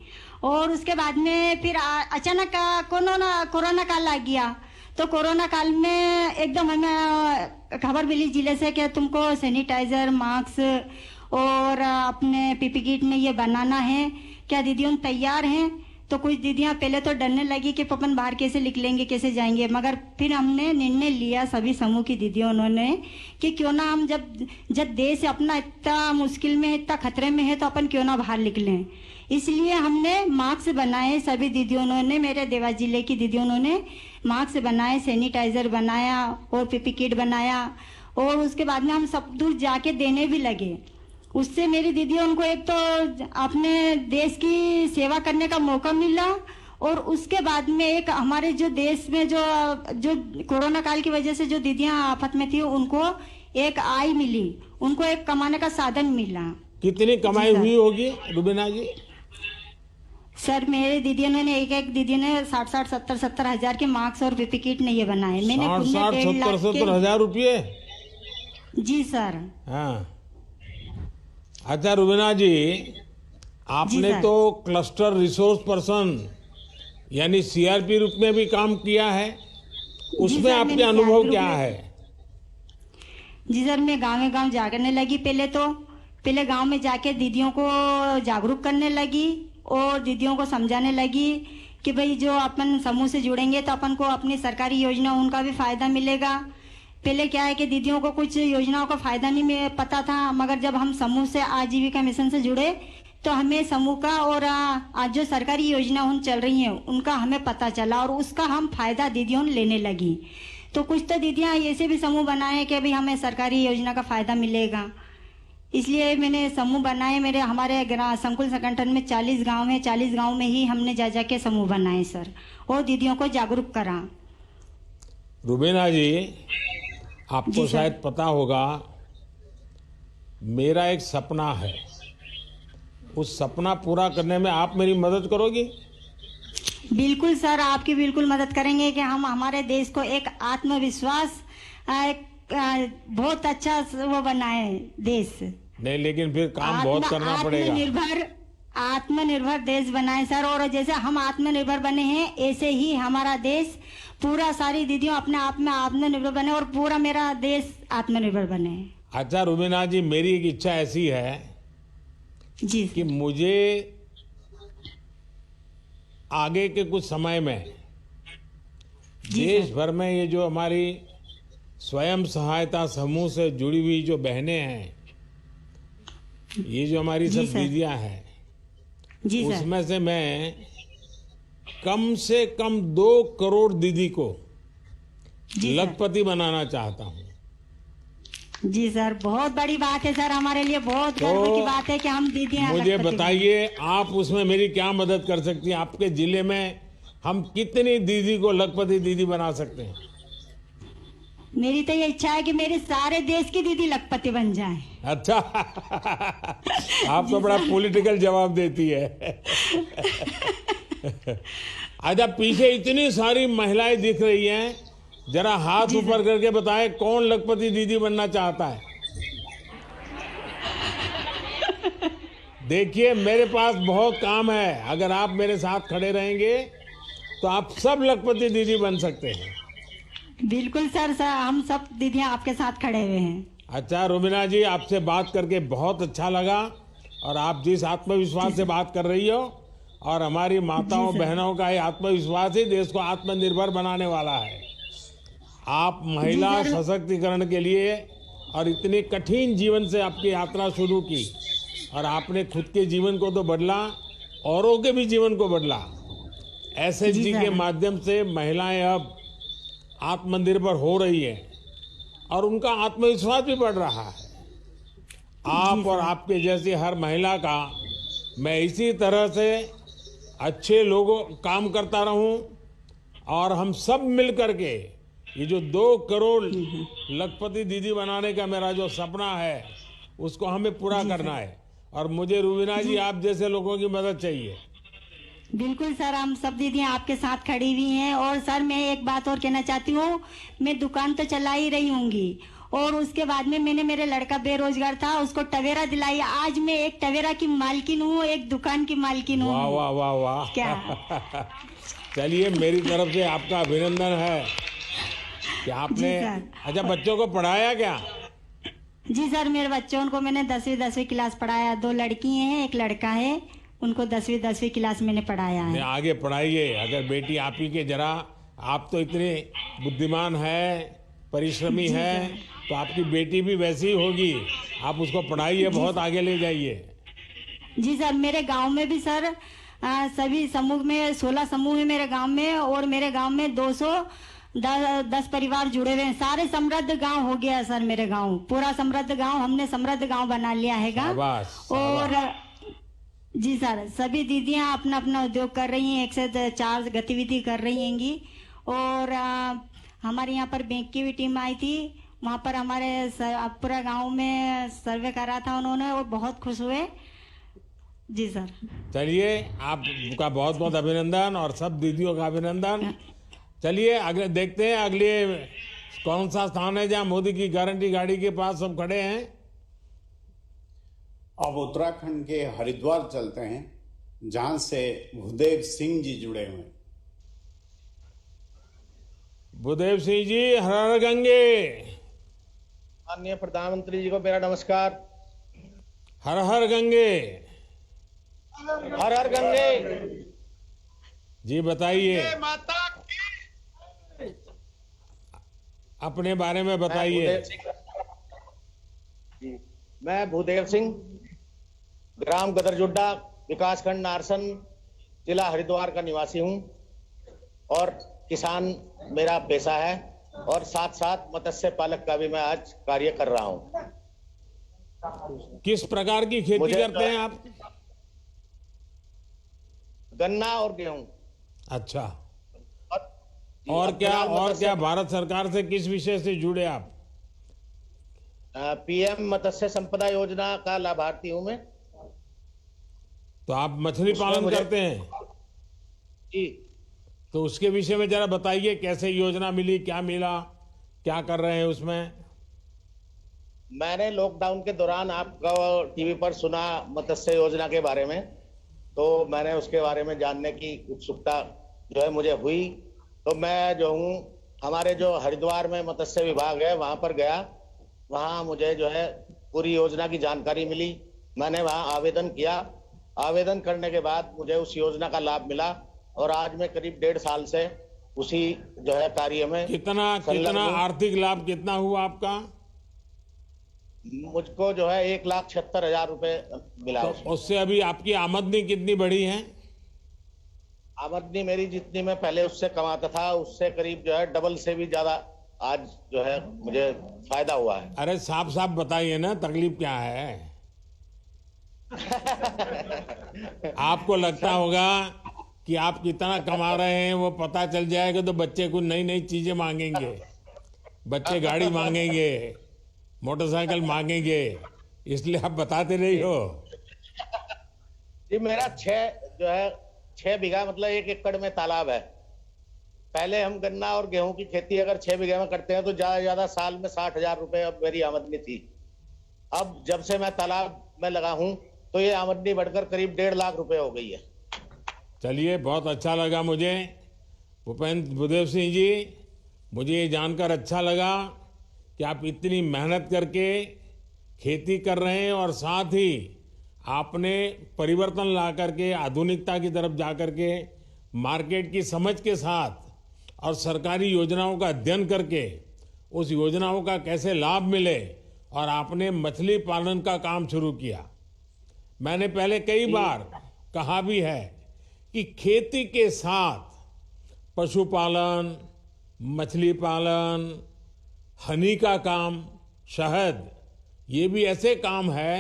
और उसके बाद में फिर अचानक कोरोना काल आ गया। तो कोरोना काल में एकदम हमें खबर मिली जिले से कि तुमको सैनिटाइजर, मास्क और अपने पीपी किट में ये बनाना है, क्या दीदियों तैयार हैं? तो कुछ दीदियां पहले तो डरने लगी कि पपन बाहर कैसे निकलेंगे, कैसे जाएंगे, मगर फिर हमने निर्णय लिया सभी समूह की दीदियों उन्होंने कि क्यों ना हम जब देश अपना इतना मुश्किल में, इतना खतरे में है, तो अपन क्यों ना बाहर निकलें। इसलिए हमने मास्क बनाए, सभी दीदियों ने, मेरे देवास जिले की दीदियों ने मास्क बनाए, सैनिटाइजर बनाया और पीपी किट बनाया। और उसके बाद में हम सब दूर जाके देने भी लगे। उससे मेरी दीदी उनको एक तो अपने देश की सेवा करने का मौका मिला, और उसके बाद में एक हमारे जो देश में जो कोरोना काल की वजह से जो दीदियां आफत में थी, उनको एक आय मिली, उनको एक कमाने का साधन मिला। कितनी कमाई हुई होगी रुबीना जी? सर मेरे दीदियों ने एक दीदी ने 60-70 हजार के मार्क्स और पीपी किट ने ये बनाए। मैंने 60-70 हजार रुपये? जी सर। हाँ, अच्छा रुबीना जी, आपने तो क्लस्टर रिसोर्स पर्सन यानी सीआरपी रूप में भी काम किया है, उसमें आपके अनुभव क्या है? जी सर, मैं गाँव जागरने लगी। पहले गांव में जाके दीदियों को जागरूक करने लगी और दीदियों को समझाने लगी कि भाई जो अपन समूह से जुड़ेंगे तो अपन को अपनी सरकारी योजना उनका भी फायदा मिलेगा। पहले क्या है कि दीदियों को कुछ योजनाओं का फायदा नहीं पता था, मगर जब हम समूह से आजीविका मिशन से जुड़े तो हमें समूह का और आज जो सरकारी योजना उन चल रही हैं उनका हमें पता चला, और उसका हम फायदा दीदियों लेने लगी। तो कुछ तो दीदियां ऐसे भी समूह बनाए कि भाई हमें सरकारी योजना का फायदा मिलेगा, इसलिए मैंने समूह बनाए। हमारे संकुल संगठन में 40 गांव है, 40 गांव में ही हमने जा के समूह बनाए सर, और दीदियों को जागरूक करा। रुबीना जी, आपको शायद पता होगा, मेरा एक सपना है, उस सपना पूरा करने में आप मेरी मदद करोगी? बिल्कुल सर, आपकी बिल्कुल मदद करेंगे कि हम हमारे देश को एक आत्मविश्वास बहुत अच्छा वो बनाए देश। नहीं, लेकिन फिर काम बहुत करना पड़ेगा। आत्मनिर्भर देश बनाए सर, और जैसे हम आत्मनिर्भर बने हैं ऐसे ही हमारा देश पूरा सारी दीदियों अपने आप में आत्मनिर्भर बने और पूरा मेरा देश आत्मनिर्भर बने। अच्छा रुबीना जी, मेरी एक इच्छा ऐसी है जी कि मुझे आगे के कुछ समय में देश भर में ये जो हमारी स्वयं सहायता समूह से जुड़ी हुई जो बहनें हैं, ये जो हमारी सब दीदियां हैं, उसमें से मैं कम से कम 2 करोड़ दीदी को लखपति बनाना चाहता हूँ। जी सर, बहुत बड़ी बात है सर, हमारे लिए बहुत गर्व की बात है कि हम दीदियां। मुझे बताइए, आप उसमें मेरी क्या मदद कर सकती हैं? आपके जिले में हम कितनी दीदी को लखपति दीदी बना सकते हैं? मेरी तो ये इच्छा है कि मेरे सारे देश की दीदी लखपति बन जाए। अच्छा आप तो बड़ा पॉलिटिकल जवाब देती है। अच्छा, पीछे इतनी सारी महिलाएं दिख रही हैं, जरा हाथ ऊपर करके बताएं कौन लखपति दीदी बनना चाहता है? देखिए, मेरे पास बहुत काम है, अगर आप मेरे साथ खड़े रहेंगे तो आप सब लखपति दीदी बन सकते हैं। बिल्कुल सर, हम सब दीदियां आपके साथ खड़े हुए हैं। अच्छा रुबीना जी, आपसे बात करके बहुत अच्छा लगा, और आप जिस आत्मविश्वास से बात कर रही हो, और हमारी माताओं बहनों का ये आत्मविश्वास ही देश को आत्मनिर्भर बनाने वाला है। आप महिला सशक्तिकरण के लिए और इतनी कठिन जीवन से आपकी यात्रा शुरू की, और आपने खुद के जीवन को तो बदला, औरों के भी जीवन को बदला। एसएचजी के माध्यम से महिलाएं अब आत्मनिर्भर हो रही है और उनका आत्मविश्वास भी बढ़ रहा है। आप और आपके जैसी हर महिला का मैं इसी तरह से अच्छे लोगों काम करता रहूं, और हम सब मिल करके ये जो 2 करोड़ लखपति दीदी बनाने का मेरा जो सपना है उसको हमें पूरा करना है। और मुझे रूबीना जी आप जैसे लोगों की मदद चाहिए। बिल्कुल सर, हम सब दीदियां आपके साथ खड़ी हुई हैं। और सर मैं एक बात और कहना चाहती हूँ, मैं दुकान तो चला ही रही हूँगी और उसके बाद में मैंने, मेरे लड़का बेरोजगार था, उसको टवेरा दिलाई। आज मैं एक टवेरा की मालकिन हूँ, एक दुकान की मालकिन हूँ। वाह वाह वाह वाह, क्या चलिए मेरी तरफ से आपका अभिनंदन है कि आपने। जी सर। अच्छा, बच्चों को पढ़ाया क्या? जी सर, मेरे बच्चों को मैंने 10वीं क्लास पढ़ाया। 2 लड़की हैं, एक लड़का है, उनको 10वीं क्लास मैंने पढ़ाया है। आगे पढ़ाइए। अगर बेटी आप ही के जरा, आप तो इतने बुद्धिमान है, परिश्रमी है, तो आपकी बेटी भी वैसी ही होगी। आप उसको पढ़ाइए, बहुत आगे ले जाइए। जी सर, मेरे गांव में भी सर सभी समूह में 16 समूह है मेरे गांव में, और मेरे गांव में 210 परिवार जुड़े हुए हैं। सारे समृद्ध गांव हो गया सर, मेरे गांव पूरा समृद्ध गांव, हमने समृद्ध गांव बना लिया हैगा। शाबाश, और जी सर, सभी दीदियां अपना अपना उद्योग कर रही हैं, 1 से 4 गतिविधि कर रही हैंगी। और हमारे यहाँ पर बैंक की भी टीम आई थी, वहाँ पर हमारे पूरा गांव में सर्वे करा था उन्होंने, और बहुत खुश हुए। जी सर। चलिए, आपका बहुत बहुत अभिनंदन और सब दीदियों का अभिनंदन। चलिए अगले देखते हैं, अगले कौन सा स्थान है जहाँ मोदी की गारंटी गाड़ी के पास सब खड़े हैं। अब उत्तराखंड के हरिद्वार चलते हैं, जहां से भूदेव सिंह जी जुड़े हुए हैं। भूदेव सिंह जी, हर हर गंगे। माननीय प्रधानमंत्री जी को मेरा नमस्कार। हर हर गंगे। हर हर गंगे। जी बताइए, अपने बारे में बताइए। मैं भूदेव सिंह, ग्राम गदरजुड्डा, विकासखंड नारसन, जिला हरिद्वार का निवासी हूं और किसान मेरा पेशा है, और साथ साथ मत्स्य पालक का भी मैं आज कार्य कर रहा हूं। किस प्रकार की खेती करते हैं आप? गन्ना और गेहूं। अच्छा, और क्या भारत सरकार से किस विषय से जुड़े आप? पीएम मत्स्य संपदा योजना का लाभार्थी हूं मैं। तो आप मछली पालन करते हैं? जी। तो उसके विषय में जरा बताइए, कैसे योजना मिली, क्या मिला, क्या कर रहे हैं उसमें? मैंने लॉकडाउन के दौरान आपका टीवी पर सुना मत्स्य योजना के बारे में, तो मैंने उसके बारे में जानने की उत्सुकता जो है मुझे हुई। तो मैं जो हूँ, हमारे जो हरिद्वार में मत्स्य विभाग है वहां पर गया, वहां मुझे जो है पूरी योजना की जानकारी मिली। मैंने वहां आवेदन किया, आवेदन करने के बाद मुझे उस योजना का लाभ मिला, और आज मैं करीब 1.5 साल से उसी जो है कार्य में। कितना आर्थिक लाभ कितना हुआ आपका? मुझको जो है 1,76,000 रुपए मिला। तो उससे अभी आपकी आमदनी कितनी बढ़ी है? आमदनी मेरी जितनी मैं पहले उससे कमाता था, उससे करीब जो है डबल से भी ज्यादा आज जो है मुझे फायदा हुआ है। अरे साफ साफ बताइए ना, तकलीफ क्या है? आपको लगता होगा कि आप कितना कमा रहे हैं वो पता चल जाएगा तो बच्चे को नई नई चीजें मांगेंगे, बच्चे गाड़ी मांगेंगे, मोटरसाइकिल मांगेंगे, इसलिए आप बताते नहीं हो। जी, मेरा 6 बीघा मतलब 1 एकड़ में तालाब है। पहले हम गन्ना और गेहूं की खेती अगर 6 बीघे में करते हैं तो ज्यादा से ज्यादा साल में 60,000 रुपए अब मेरी आमदनी थी। अब जब से मैं तालाब में लगा हूं तो ये आमदनी बढ़कर करीब 1.5 लाख रुपए हो गई है। चलिए, बहुत अच्छा लगा मुझे भूदेव सिंह जी, मुझे ये जानकर अच्छा लगा कि आप इतनी मेहनत करके खेती कर रहे हैं और साथ ही आपने परिवर्तन ला करके आधुनिकता की तरफ जा करके मार्केट की समझ के साथ और सरकारी योजनाओं का अध्ययन करके उस योजनाओं का कैसे लाभ मिले, और आपने मछली पालन का काम शुरू किया। मैंने पहले कई बार कहा भी है कि खेती के साथ पशुपालन, मछली पालन, हनी का काम, शहद, ये भी ऐसे काम है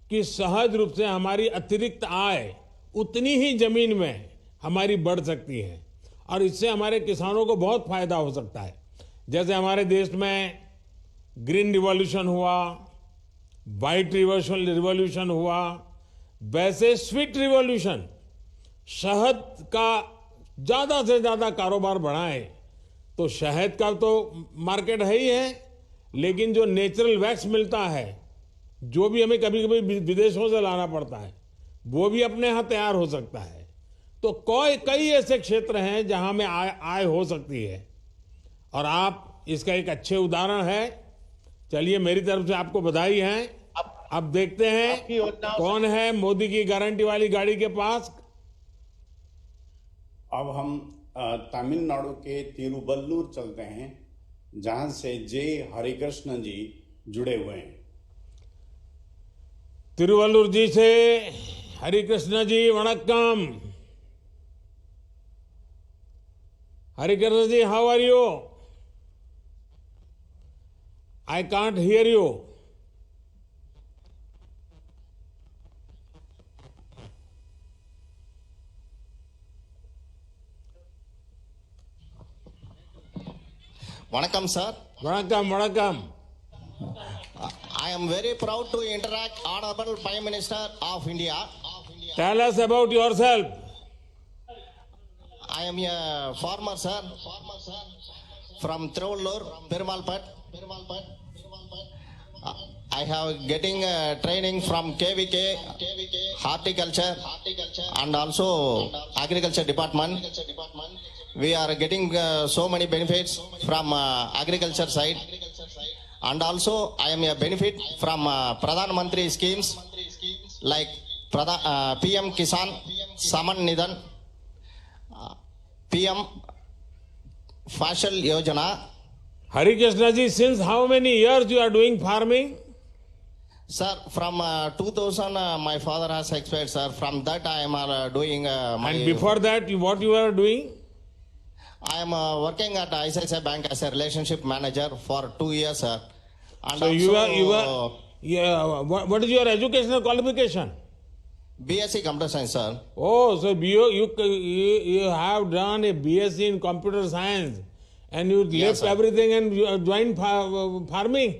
कि सहज रूप से हमारी अतिरिक्त आय उतनी ही जमीन में हमारी बढ़ सकती है, और इससे हमारे किसानों को बहुत फायदा हो सकता है। जैसे हमारे देश में ग्रीन रिवॉल्यूशन हुआ, व्हाइट रिवॉल्यूशन हुआ, वैसे स्वीट रिवॉल्यूशन, शहद का ज्यादा से ज्यादा कारोबार बढ़ाए। तो शहद का तो मार्केट है ही है, लेकिन जो नेचुरल वैक्स मिलता है, जो भी हमें कभी कभी विदेशों से लाना पड़ता है, वो भी अपने यहाँ तैयार हो सकता है। तो कई ऐसे क्षेत्र हैं जहां में आय हो सकती है, और आप इसका एक अच्छे उदाहरण है। चलिए, मेरी तरफ से आपको बधाई है। अब देखते हैं कौन है मोदी की गारंटी वाली गाड़ी के पास। अब हम तमिलनाडु के तिरुवल्लुर चलते हैं, जहां से जे हरिकृष्ण जी जुड़े हुए हैं। तिरुवल्लुर जी से हरिकृष्ण जी, वणक्कम। Harikrishna ji, how are you? I can't hear you. Vanakkam, sir. Vanakkam. I am very proud to interact Honorable Prime Minister of India. Tell us about yourself. I am a farmer, sir, from Tiruvallur, Perumalpat. I have getting training from KVK, horticulture, and also agriculture department. We are getting so many benefits from agriculture side, and also I am a benefit from Pradhan Mantri schemes like PM Kisan Saman Nidhan, PM Fashal Yojana. Harikrishna ji, since how many years you are doing farming? Sir, from 2000 my father has expired, sir. From that I am doing And before that, what you were doing? I am working at ICICI Bank as a relationship manager for 2 years, sir. And So what is your educational qualification? BSc Computer Science, sir. Oh, so you have done a BSc in computer science, and you Yes, left sir. everything and you joined farming.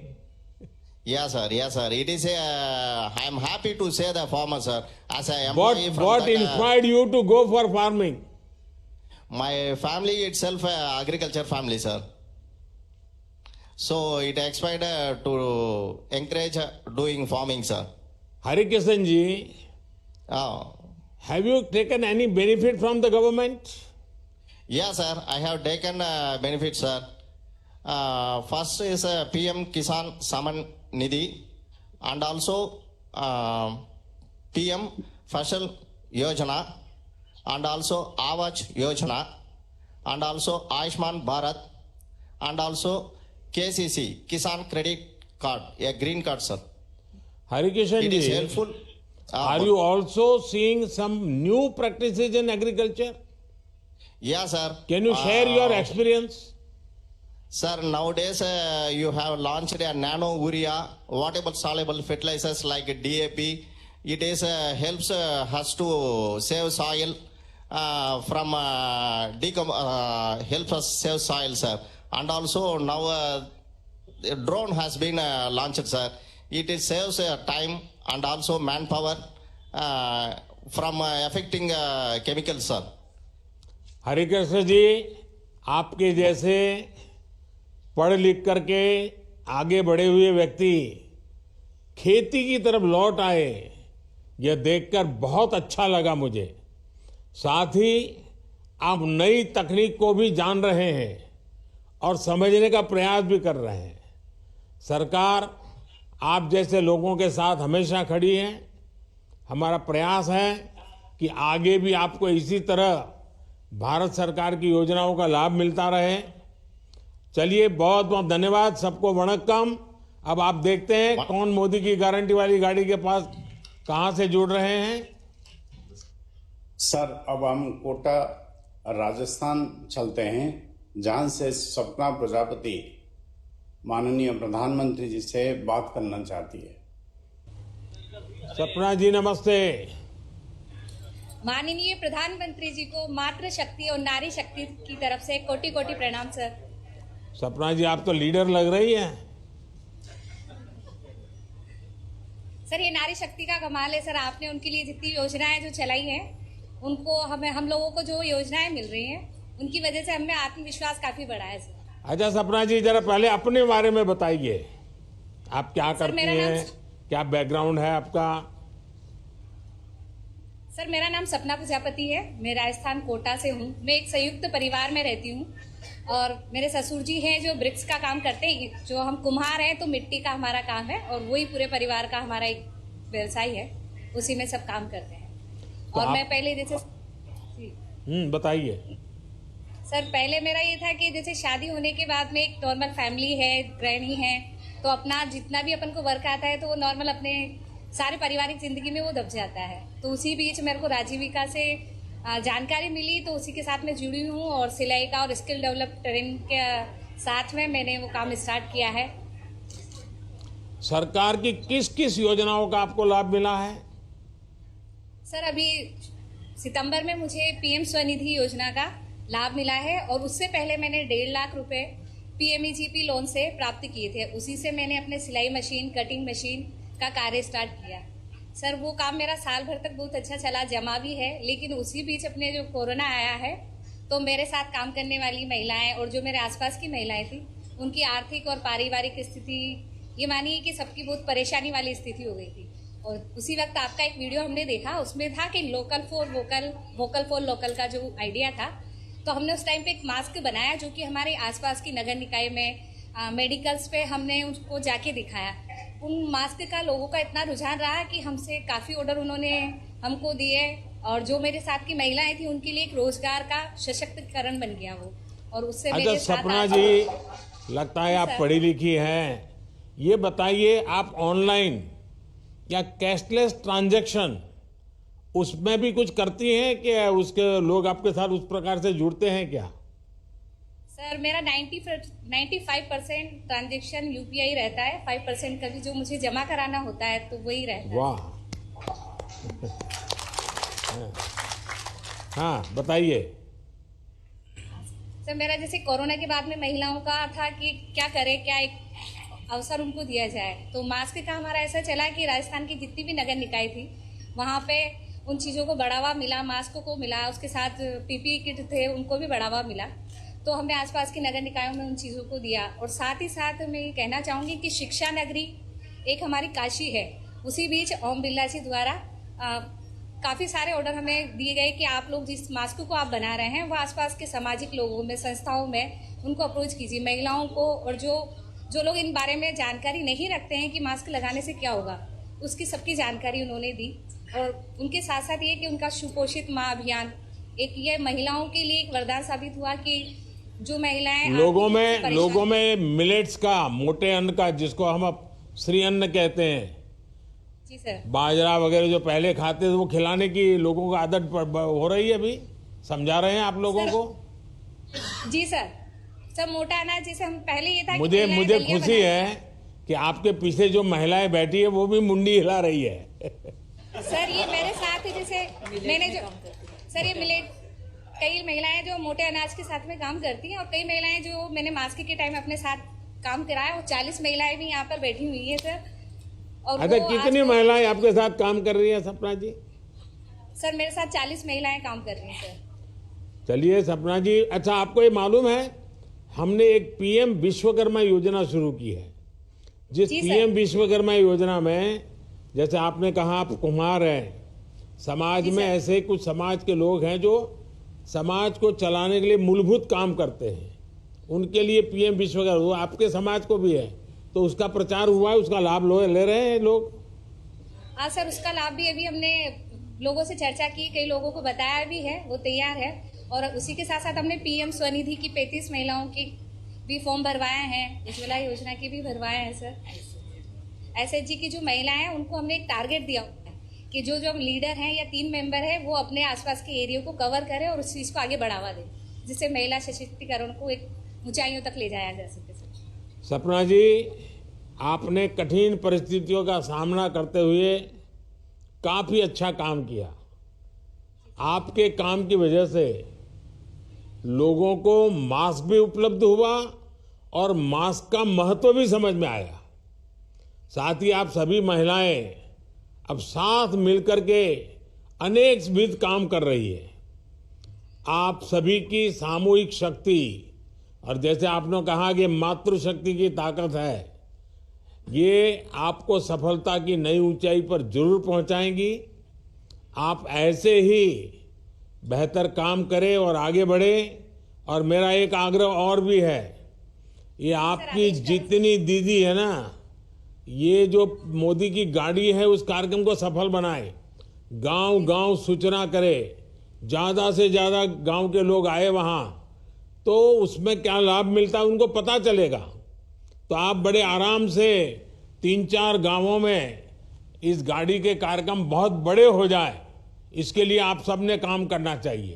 Yes, sir. Yes, sir. It is I am happy to say the farmer, sir. As I What employee from that, inspired you to go for farming? my family itself agriculture family, sir. So it inspired to encourage doing farming, sir. Harikrishnan ji, have you taken any benefit from the government? Yes, sir. I have taken benefits, sir. First is PM Kisan Saman Nidhi, and also PM Fashal Yojana, and also Avaj Yojana, and also Ayushman Bharat, and also KCC Kisan Credit Card, a green card, sir. Harikrishnan It is ji, helpful. are you also seeing some new practices in agriculture? Yes, sir. Can you share your experience? Sir, nowadays you have launched a nano urea, water soluble fertilizers like DAP. It is helps us to save soil from helps us save soil, sir. And also now the drone has been launched, sir. It is saves time and also manpower from affecting chemicals, sir. Harikrishna ji, आपके जैसे पढ़ लिख करके आगे बढ़े हुए व्यक्ति खेती की तरफ लौट आए, यह देखकर बहुत अच्छा लगा मुझे। साथ ही आप नई तकनीक को भी जान रहे हैं और समझने का प्रयास भी कर रहे हैं। सरकार आप जैसे लोगों के साथ हमेशा खड़ी है। हमारा प्रयास है कि आगे भी आपको इसी तरह भारत सरकार की योजनाओं का लाभ मिलता रहे। चलिए, बहुत बहुत धन्यवाद, सबको वणक्कम। अब आप देखते हैं कौन मोदी की गारंटी वाली गाड़ी के पास कहां से जुड़ रहे हैं। सर, अब हम कोटा राजस्थान चलते हैं, जहां से सपना प्रजापति माननीय प्रधानमंत्री जी से बात करना चाहती है। सपना जी, नमस्ते। माननीय प्रधानमंत्री जी को मातृ शक्ति और नारी शक्ति की तरफ से कोटि कोटि प्रणाम, सर। सपना जी, आप तो लीडर लग रही हैं। सर ये नारी शक्ति का कमाल है सर। आपने उनके लिए जितनी योजनाएं जो चलाई हैं, उनको हम लोगों को जो योजनाएं मिल रही हैं, उनकी वजह से हमें आत्मविश्वास काफी बढ़ा है सर। अच्छा सपना जी, जरा पहले अपने बारे में बताइए, आप क्या करती मेरा हैं, क्या बैकग्राउंड है आपका? सर मेरा नाम सपना प्रजापति है, मैं राजस्थान कोटा से हूँ। मैं एक संयुक्त परिवार में रहती हूँ और मेरे ससुर जी हैं जो ब्रिक्स का काम करते हैं। जो हम कुम्हार हैं तो मिट्टी का हमारा काम है और वही पूरे परिवार का हमारा एक व्यवसाय है, उसी में सब काम करते हैं। तो और मैं पहले जैसे बताइए सर, पहले मेरा ये था कि जैसे शादी होने के बाद में एक नॉर्मल फैमिली है, गृहिणी है, तो अपना जितना भी अपन को वर्क आता है तो वो नॉर्मल अपने सारे पारिवारिक जिंदगी में वो दब जाता है। तो उसी बीच मेरे को राजीविका से जानकारी मिली, तो उसी के साथ मैं जुड़ी हूँ और सिलाई का और स्किल डेवलप ट्रेनिंग के साथ में मैंने वो काम स्टार्ट किया है। सरकार की किस किस योजनाओं का आपको लाभ मिला है? सर अभी सितंबर में मुझे पीएम स्वनिधि योजना का लाभ मिला है और उससे पहले मैंने 1.5 लाख रुपए PMEGP लोन से प्राप्त किए थे। उसी से मैंने अपने सिलाई मशीन, कटिंग मशीन का कार्य स्टार्ट किया। सर वो काम मेरा साल भर तक बहुत अच्छा चला, जमा भी है, लेकिन उसी बीच अपने जो कोरोना आया है तो मेरे साथ काम करने वाली महिलाएं और जो मेरे आसपास की महिलाएं थी, उनकी आर्थिक और पारिवारिक स्थिति ये मानिए कि सबकी बहुत परेशानी वाली स्थिति हो गई थी। और उसी वक्त आपका एक वीडियो हमने देखा, उसमें था कि local for vocal, vocal for local का जो आइडिया था, तो हमने उस टाइम पे एक मास्क बनाया जो कि हमारे आसपास की नगर निकाय में मेडिकल्स पे हमने उसको जाके दिखाया। उन मास्क का लोगों का इतना रुझान रहा कि हमसे काफ़ी ऑर्डर उन्होंने हमको दिए और जो मेरे साथ की महिलाएं थी उनके लिए एक रोजगार का सशक्तिकरण बन गया वो। और उससे अच्छा सपना जी, लगता है आप पढ़ी लिखी हैं, ये बताइए आप ऑनलाइन या कैशलेस ट्रांजैक्शन उसमें भी कुछ करती हैं कि उसके लोग आपके साथ उस प्रकार से जुड़ते हैं क्या? सर मेरा 95% ट्रांजैक्शन UPI रहता है, 5% का भी जो मुझे जमा कराना होता है तो वही रहता है। वाह हाँ बताइए सर। मेरा जैसे कोरोना के बाद में महिलाओं का था कि क्या करें, क्या एक अवसर उनको दिया जाए, तो मास्क का हमारा ऐसा चला कि राजस्थान की जितनी भी नगर निकाय थी वहाँ पे उन चीज़ों को बढ़ावा मिला, मास्क को मिला, उसके साथ PPE किट थे उनको भी बढ़ावा मिला। तो हमने आसपास के नगर निकायों में उन चीज़ों को दिया। और साथ ही साथ मैं ये कहना चाहूँगी कि शिक्षा नगरी एक हमारी काशी है, उसी बीच ओम बिरला जी द्वारा काफ़ी सारे ऑर्डर हमें दिए गए कि आप लोग जिस मास्क को आप बना रहे हैं वो आसपास के सामाजिक लोगों में, संस्थाओं में उनको अप्रोच कीजिए, महिलाओं को, और जो लोग इन बारे में जानकारी नहीं रखते हैं कि मास्क लगाने से क्या होगा, उसकी सबकी जानकारी उन्होंने दी। और उनके साथ साथ ये कि उनका सुपोषित माँ अभियान एक ये महिलाओं के लिए एक वरदान साबित हुआ कि जो महिलाएं लोगों में मिलेट्स का, मोटे अन्न का, जिसको हम अब श्री अन्न कहते हैं, जी सर, बाजरा वगैरह जो पहले खाते थे वो खिलाने की लोगों को आदत हो रही है। अभी समझा रहे हैं आप लोगों को? जी सर, सब मोटा अनाज जैसे हम पहले ये था। मुझे खुशी है कि आपके पीछे जो महिलाएं बैठी है वो भी मुंडी हिला रही है। सर ये मेरे साथ जैसे मैंने जो सर ये मिलेट, कई महिलाएं जो मोटे अनाज के साथ में काम करती हैं और कई महिलाएं जो मैंने मास्क के टाइम अपने साथ काम कराया, वो 40 महिलाएं भी यहाँ पर बैठी हुई है सर। और अच्छा कितनी महिलाएं आपके साथ काम कर रही है सपना जी? सर मेरे साथ 40 महिलाएं काम कर रही हैं सर। चलिए सपना जी, अच्छा आपको ये मालूम है हमने एक PM विश्वकर्मा योजना शुरू की है, जिस PM विश्वकर्मा योजना में जैसे आपने कहा आप कुम्हार हैं, समाज में ऐसे कुछ समाज के लोग हैं जो समाज को चलाने के लिए मूलभूत काम करते हैं, उनके लिए PM विश्वकर्मा आपके समाज को भी है, तो उसका प्रचार हुआ है, उसका लाभ ले रहे हैं लोग? हाँ सर, उसका लाभ भी अभी हमने लोगों से चर्चा की, कई लोगों को बताया भी है, वो तैयार है। और उसी के साथ साथ हमने PM स्वनिधि की 35 महिलाओं की भी फॉर्म भरवाए हैं, उज्ज्वला योजना की भी भरवाए हैं सर। SHG की जो महिलाएं हैं उनको हमने एक टारगेट दिया कि जो लीडर हैं या टीम मेंबर है वो अपने आसपास के एरिया को कवर करें और उस चीज़ को आगे बढ़ावा दें, जिससे महिला सशक्तिकरण को एक ऊंचाइयों तक ले जाया जा सके। सपना जी, आपने कठिन परिस्थितियों का सामना करते हुए काफी अच्छा काम किया। आपके काम की वजह से लोगों को मास्क भी उपलब्ध हुआ और मास्क का महत्व भी समझ में आया। साथ ही आप सभी महिलाएं अब साथ मिलकर के अनेक विध काम कर रही है। आप सभी की सामूहिक शक्ति और जैसे आपने कहा कि मातृशक्ति की ताकत है, ये आपको सफलता की नई ऊंचाई पर जरूर पहुंचाएंगी। आप ऐसे ही बेहतर काम करें और आगे बढ़े। और मेरा एक आग्रह और भी है, ये आपकी जितनी दीदी है ना, ये जो मोदी की गाड़ी है उस कार्यक्रम को सफल बनाए, गांव-गांव सूचना करे, ज्यादा से ज्यादा गांव के लोग आए वहां, तो उसमें क्या लाभ मिलता है उनको पता चलेगा। तो आप बड़े आराम से 3-4 गांवों में इस गाड़ी के कार्यक्रम बहुत बड़े हो जाए, इसके लिए आप सबने काम करना चाहिए,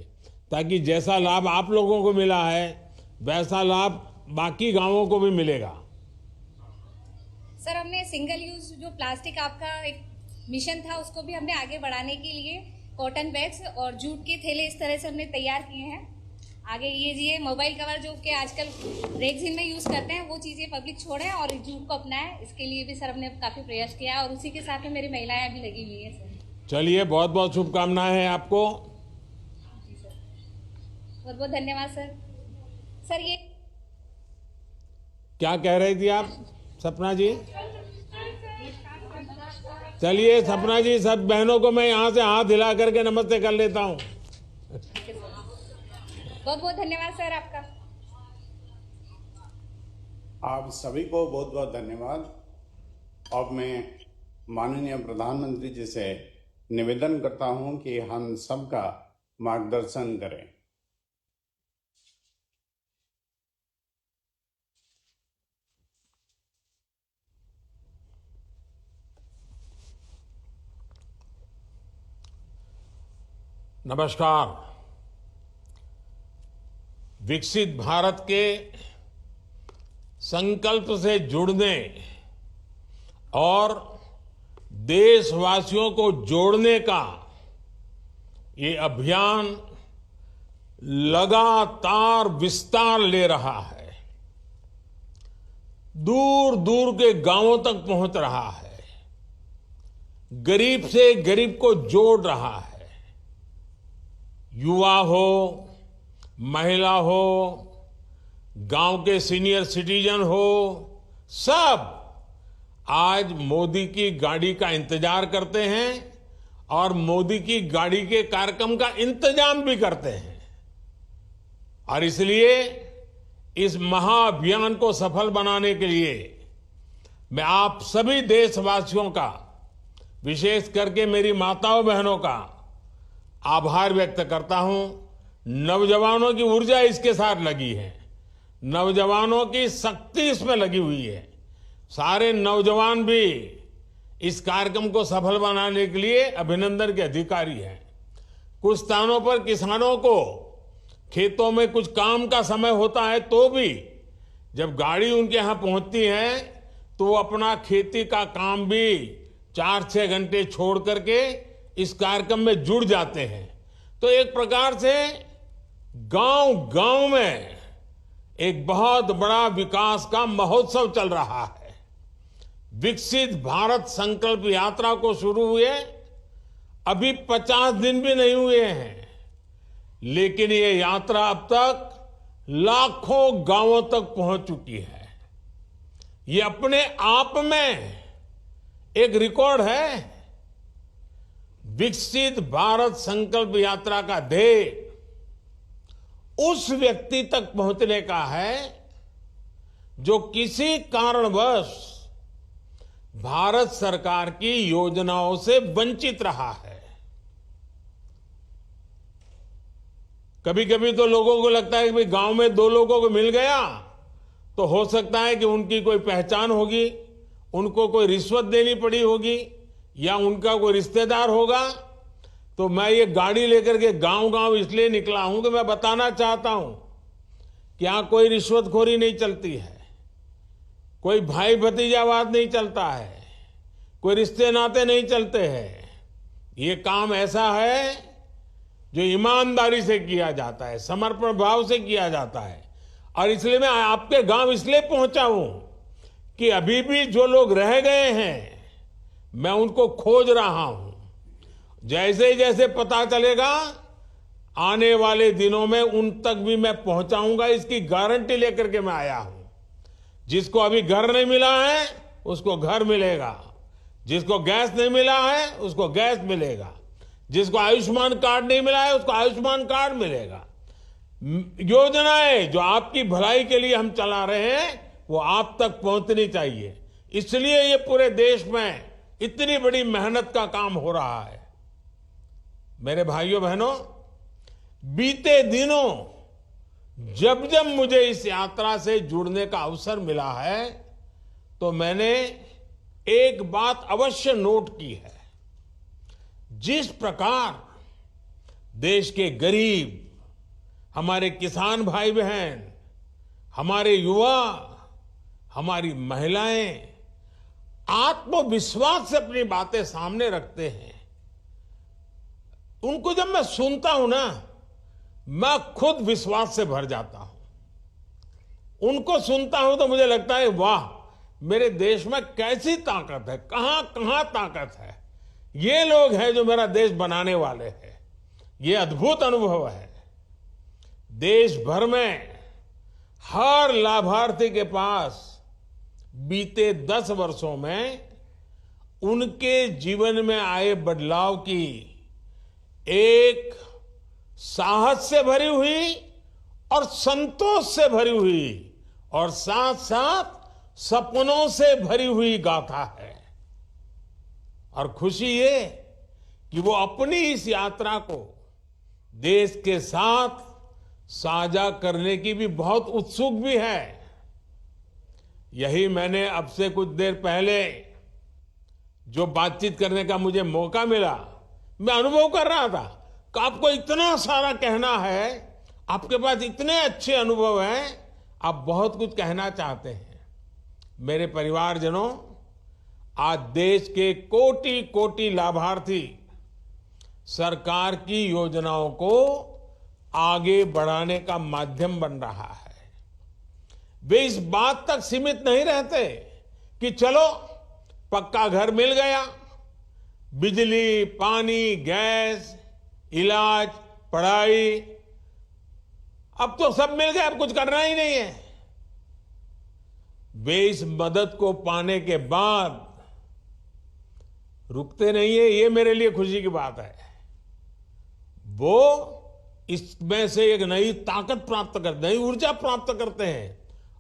ताकि जैसा लाभ आप लोगों को मिला है वैसा लाभ बाकी गांवों को भी मिलेगा। सर, हमने सिंगल यूज जो प्लास्टिक आपका एक मिशन था उसको भी हमने आगे बढ़ाने के लिए कॉटन बैग्स और जूट के थैले इस तरह से हमने तैयार किए हैं। आगे ये मोबाइल कवर जो कि आजकल रेगजीन में यूज करते हैं वो चीजें पब्लिक छोड़े और जूट को अपनाएं, इसके लिए भी सर हमने काफी प्रयास किया और उसी के साथ में मेरी महिलाएं भी लगी हुई है। सर चलिए, बहुत बहुत शुभकामनाएं हैं आपको। बहुत बहुत धन्यवाद सर। सर ये क्या कह रही थी आप सपना जी? चलिए सपना जी, सब बहनों को मैं यहाँ से हाथ हिला करके नमस्ते कर लेता हूँ। बहुत बहुत धन्यवाद सर आपका। आप सभी को बहुत बहुत धन्यवाद। अब मैं माननीय प्रधानमंत्री जी से निवेदन करता हूं कि हम सबका मार्गदर्शन करें। नमस्कार। विकसित भारत के संकल्प से जुड़ने और देशवासियों को जोड़ने का ये अभियान लगातार विस्तार ले रहा है, दूर दूर के गांवों तक पहुंच रहा है, गरीब से गरीब को जोड़ रहा है। युवा हो, महिला हो, गांव के सीनियर सिटीजन हो, सब आज मोदी की गाड़ी का इंतजार करते हैं और मोदी की गाड़ी के कार्यक्रम का इंतजाम भी करते हैं। और इसलिए इस महाअभियान को सफल बनाने के लिए मैं आप सभी देशवासियों का, विशेष करके मेरी माताओं बहनों का आभार व्यक्त करता हूं। नौजवानों की ऊर्जा इसके साथ लगी है, नौजवानों की शक्ति इसमें लगी हुई है। सारे नौजवान भी इस कार्यक्रम को सफल बनाने के लिए अभिनंदन के अधिकारी हैं। कुछ स्थानों पर किसानों को खेतों में कुछ काम का समय होता है तो भी जब गाड़ी उनके यहां पहुंचती है तो वो अपना खेती का काम भी 4-6 घंटे छोड़ करके इस कार्यक्रम में जुड़ जाते हैं। तो एक प्रकार से गांव गांव में एक बहुत बड़ा विकास का महोत्सव चल रहा है। विकसित भारत संकल्प यात्रा को शुरू हुए अभी 50 दिन भी नहीं हुए हैं, लेकिन ये यात्रा अब तक लाखों गांवों तक पहुंच चुकी है। ये अपने आप में एक रिकॉर्ड है। विकसित भारत संकल्प यात्रा का ध्येय उस व्यक्ति तक पहुंचने का है जो किसी कारणवश भारत सरकार की योजनाओं से वंचित रहा है। कभी कभी तो लोगों को लगता है कि भाई गांव में 2 लोगों को मिल गया तो हो सकता है कि उनकी कोई पहचान होगी, उनको कोई रिश्वत देनी पड़ी होगी या उनका कोई रिश्तेदार होगा। तो मैं ये गाड़ी लेकर के गांव गांव इसलिए निकला हूं कि मैं बताना चाहता हूं कि यहां कोई रिश्वतखोरी नहीं चलती है, कोई भाई भतीजावाद नहीं चलता है, कोई रिश्ते नाते नहीं चलते हैं। ये काम ऐसा है जो ईमानदारी से किया जाता है, समर्पण भाव से किया जाता है। और इसलिए मैं आपके गांव इसलिए पहुंचा हूं कि अभी भी जो लोग रह गए हैं मैं उनको खोज रहा हूं। जैसे जैसे पता चलेगा आने वाले दिनों में उन तक भी मैं पहुंचाऊंगा, इसकी गारंटी लेकर के मैं आया हूं। जिसको अभी घर नहीं मिला है उसको घर मिलेगा, जिसको गैस नहीं मिला है उसको गैस मिलेगा, जिसको आयुष्मान कार्ड नहीं मिला है उसको आयुष्मान कार्ड मिलेगा। योजनाएं जो आपकी भलाई के लिए हम चला रहे हैं वो आप तक पहुंचनी चाहिए, इसलिए ये पूरे देश में इतनी बड़ी मेहनत का काम हो रहा है। मेरे भाइयों बहनों, बीते दिनों जब जब मुझे इस यात्रा से जुड़ने का अवसर मिला है तो मैंने एक बात अवश्य नोट की है। जिस प्रकार देश के गरीब, हमारे किसान भाई बहन, हमारे युवा, हमारी महिलाएं आत्मविश्वास से अपनी बातें सामने रखते हैं, उनको जब मैं सुनता हूं ना, मैं खुद विश्वास से भर जाता हूं। उनको सुनता हूं तो मुझे लगता है वाह, मेरे देश में कैसी ताकत है, कहां कहां ताकत है। ये लोग हैं जो मेरा देश बनाने वाले हैं। ये अद्भुत अनुभव है। देश भर में हर लाभार्थी के पास बीते 10 वर्षों में उनके जीवन में आए बदलाव की एक साहस से भरी हुई और संतोष से भरी हुई और साथ साथ सपनों से भरी हुई गाथा है। और खुशी ये कि वो अपनी इस यात्रा को देश के साथ साझा करने की भी बहुत उत्सुक भी है। यही मैंने अब से कुछ देर पहले जो बातचीत करने का मुझे मौका मिला, मैं अनुभव कर रहा था कि आपको इतना सारा कहना है, आपके पास इतने अच्छे अनुभव हैं, आप बहुत कुछ कहना चाहते हैं। मेरे परिवारजनों, आज देश के कोटि कोटि लाभार्थी सरकार की योजनाओं को आगे बढ़ाने का माध्यम बन रहा है। वे इस बात तक सीमित नहीं रहते कि चलो पक्का घर मिल गया, बिजली, पानी, गैस, इलाज, पढ़ाई, अब तो सब मिल गया, अब कुछ करना ही नहीं है। वे इस मदद को पाने के बाद रुकते नहीं है। ये मेरे लिए खुशी की बात है। वो इसमें से एक नई ताकत प्राप्त करते, नई ऊर्जा प्राप्त करते हैं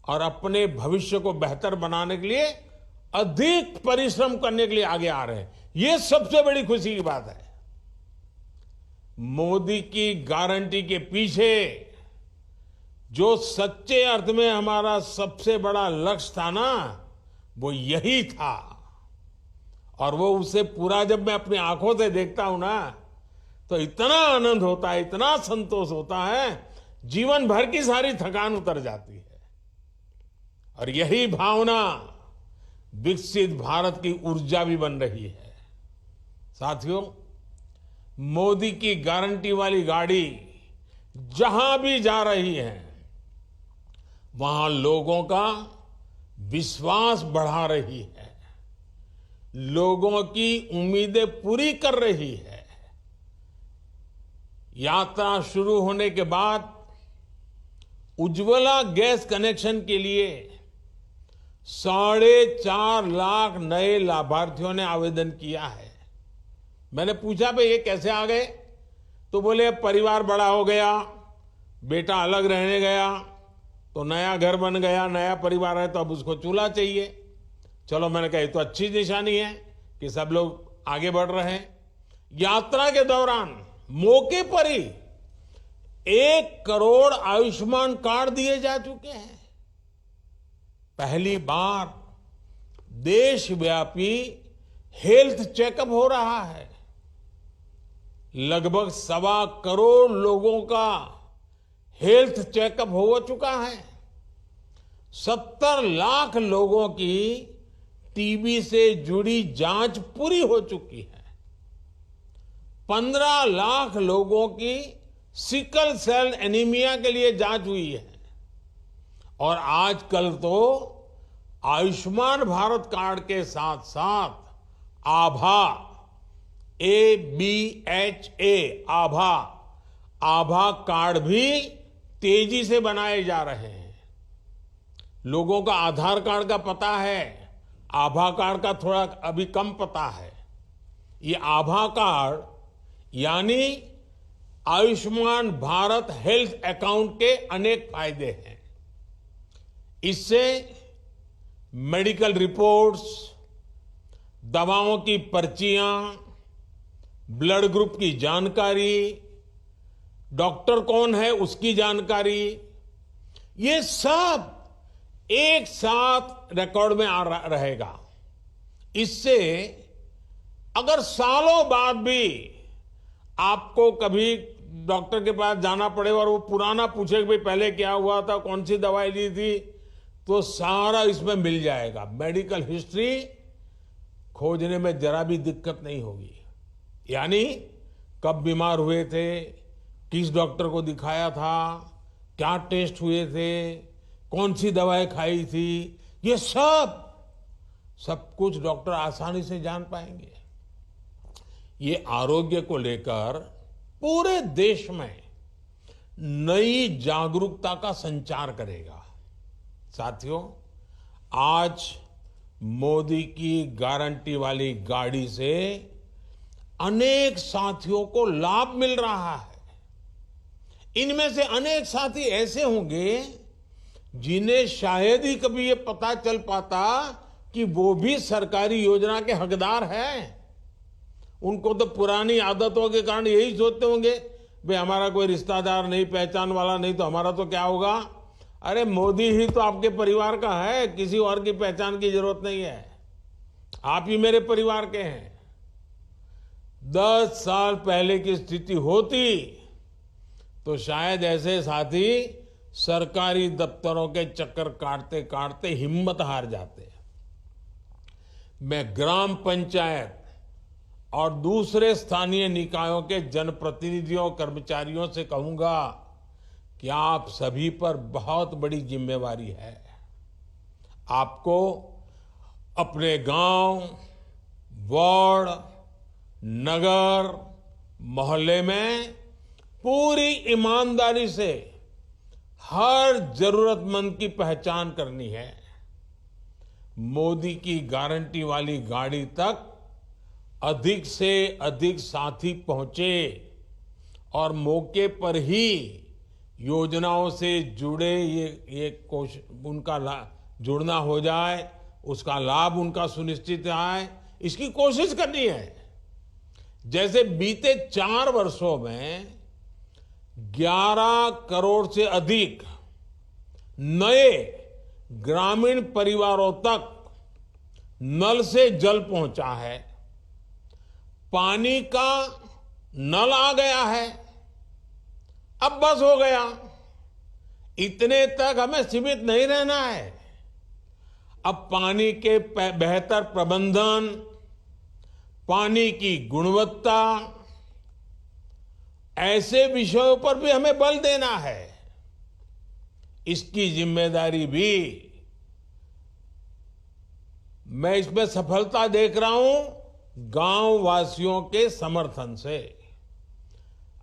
और अपने भविष्य को बेहतर बनाने के लिए अधिक परिश्रम करने के लिए आगे आ रहे हैं। ये सबसे बड़ी खुशी की बात है। मोदी की गारंटी के पीछे जो सच्चे अर्थ में हमारा सबसे बड़ा लक्ष्य था ना, वो यही था। और वो उसे पूरा जब मैं अपनी आंखों से देखता हूं ना, तो इतना आनंद होता है, इतना संतोष होता है, जीवन भर की सारी थकान उतर जाती है। और यही भावना विकसित भारत की ऊर्जा भी बन रही है। साथियों, मोदी की गारंटी वाली गाड़ी जहां भी जा रही है, वहां लोगों का विश्वास बढ़ा रही है, लोगों की उम्मीदें पूरी कर रही है। यात्रा शुरू होने के बाद उज्ज्वला गैस कनेक्शन के लिए 4.5 लाख नए लाभार्थियों ने आवेदन किया है। मैंने पूछा भाई ये कैसे आ गए, तो बोले परिवार बड़ा हो गया, बेटा अलग रहने गया, तो नया घर बन गया, नया परिवार है, तो अब उसको चूल्हा चाहिए। चलो, मैंने कहा ये तो अच्छी निशानी है कि सब लोग आगे बढ़ रहे हैं। यात्रा के दौरान मौके पर ही 1 करोड़ आयुष्मान कार्ड दिए जा चुके हैं। पहली बार देशव्यापी हेल्थ चेकअप हो रहा है। लगभग 1.25 करोड़ लोगों का हेल्थ चेकअप हो चुका है। 70 लाख लोगों की टीबी से जुड़ी जांच पूरी हो चुकी है। 15 लाख लोगों की सिकल सेल एनीमिया के लिए जांच हुई है। और आजकल तो आयुष्मान भारत कार्ड के साथ साथ आभा, ABHA, आभा कार्ड भी तेजी से बनाए जा रहे हैं। लोगों का आधार कार्ड का पता है, आभा कार्ड का थोड़ा अभी कम पता है। ये आभा कार्ड यानी आयुष्मान भारत हेल्थ अकाउंट के अनेक फायदे हैं। इससे मेडिकल रिपोर्ट्स, दवाओं की पर्चियां, ब्लड ग्रुप की जानकारी, डॉक्टर कौन है उसकी जानकारी, ये सब एक साथ रिकॉर्ड में रहेगा। इससे अगर सालों बाद भी आपको कभी डॉक्टर के पास जाना पड़े और वो पुराना पूछे कि भाई पहले क्या हुआ था, कौन सी दवाई ली थी, तो सारा इसमें मिल जाएगा। मेडिकल हिस्ट्री खोजने में जरा भी दिक्कत नहीं होगी। यानी कब बीमार हुए थे, किस डॉक्टर को दिखाया था, क्या टेस्ट हुए थे, कौन सी दवाई खाई थी, ये सब कुछ डॉक्टर आसानी से जान पाएंगे। ये आरोग्य को लेकर पूरे देश में नई जागरूकता का संचार करेगा। साथियों, आज मोदी की गारंटी वाली गाड़ी से अनेक साथियों को लाभ मिल रहा है। इनमें से अनेक साथी ऐसे होंगे जिन्हें शायद ही कभी ये पता चल पाता कि वो भी सरकारी योजना के हकदार हैं। उनको तो पुरानी आदतों के कारण यही सोचते होंगे भाई हमारा कोई रिश्तेदार नहीं, पहचान वाला नहीं, तो हमारा तो क्या होगा। अरे मोदी ही तो आपके परिवार का है, किसी और की पहचान की जरूरत नहीं है, आप ही मेरे परिवार के हैं। 10 साल पहले की स्थिति होती तो शायद ऐसे साथी सरकारी दफ्तरों के चक्कर काटते काटते हिम्मत हार जाते। मैं ग्राम पंचायत और दूसरे स्थानीय निकायों के जनप्रतिनिधियों, कर्मचारियों से कहूंगा कि आप सभी पर बहुत बड़ी जिम्मेवारी है। आपको अपने गांव, वार्ड, नगर, मोहल्ले में पूरी ईमानदारी से हर जरूरतमंद की पहचान करनी है। मोदी की गारंटी वाली गाड़ी तक अधिक से अधिक साथी पहुंचे और मौके पर ही योजनाओं से जुड़े ये उनका जुड़ना हो जाए, उसका लाभ उनका सुनिश्चित आए, इसकी कोशिश करनी है। जैसे बीते 4 वर्षों में 11 करोड़ से अधिक नए ग्रामीण परिवारों तक नल से जल पहुंचा है, पानी का नल आ गया है, अब बस हो गया। इतने तक हमें सीमित नहीं रहना है। अब पानी के बेहतर प्रबंधन, पानी की गुणवत्ता, ऐसे विषयों पर भी हमें बल देना है। इसकी जिम्मेदारी भी मैं इसमें सफलता देख रहा हूं गांव वासियों के समर्थन से।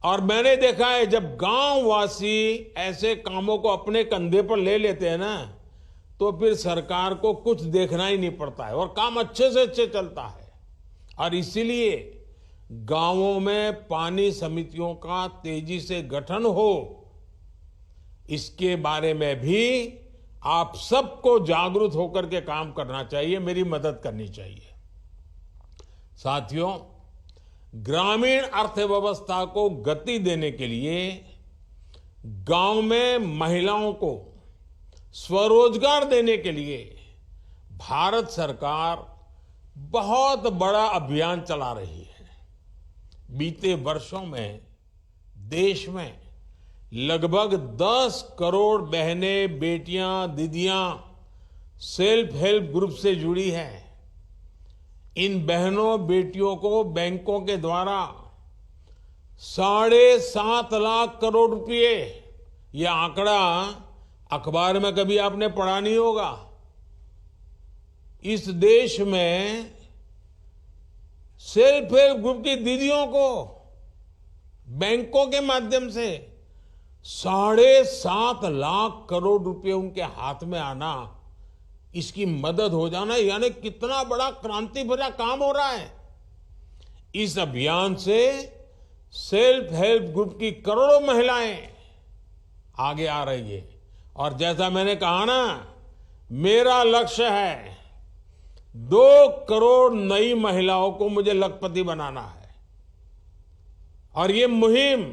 और मैंने देखा है जब गांव वासी ऐसे कामों को अपने कंधे पर ले लेते हैं ना, तो फिर सरकार को कुछ देखना ही नहीं पड़ता है और काम अच्छे से अच्छे चलता है। और इसीलिए गांवों में पानी समितियों का तेजी से गठन हो, इसके बारे में भी आप सबको जागरूक होकर के काम करना चाहिए, मेरी मदद करनी चाहिए। साथियों, ग्रामीण अर्थव्यवस्था को गति देने के लिए गांव में महिलाओं को स्वरोजगार देने के लिए भारत सरकार बहुत बड़ा अभियान चला रही है। बीते वर्षों में देश में लगभग 10 करोड़ बहनें, बेटियां, दीदियां सेल्फ हेल्प ग्रुप से जुड़ी हैं। इन बहनों बेटियों को बैंकों के द्वारा 7.5 लाख करोड़ रुपए, यह आंकड़ा अखबार में कभी आपने पढ़ा नहीं होगा। इस देश में सेल्फ हेल्प ग्रुप की दीदियों को बैंकों के माध्यम से 7.5 लाख करोड़ रुपए उनके हाथ में आना, इसकी मदद हो जाना, यानी कितना बड़ा क्रांति भरा काम हो रहा है। इस अभियान से सेल्फ हेल्प ग्रुप की करोड़ों महिलाएं आगे आ रही है। और जैसा मैंने कहा ना, मेरा लक्ष्य है 2 करोड़ नई महिलाओं को मुझे लखपति बनाना है। और ये मुहिम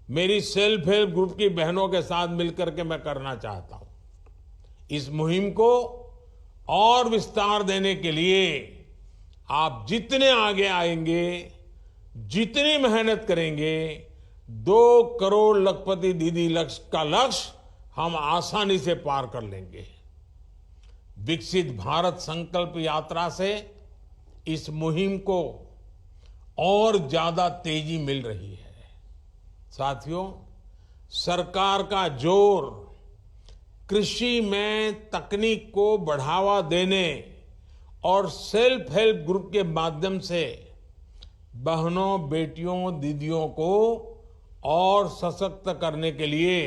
मेरी सेल्फ हेल्प ग्रुप की बहनों के साथ मिलकर के मैं करना चाहता हूं। इस मुहिम को और विस्तार देने के लिए आप जितने आगे आएंगे, जितनी मेहनत करेंगे, 2 करोड़ लखपति दीदी का लक्ष्य हम आसानी से पार कर लेंगे। विकसित भारत संकल्प यात्रा से इस मुहिम को और ज्यादा तेजी मिल रही है। साथियों, सरकार का जोर कृषि में तकनीक को बढ़ावा देने और सेल्फ हेल्प ग्रुप के माध्यम से बहनों, बेटियों, दीदियों को और सशक्त करने के लिए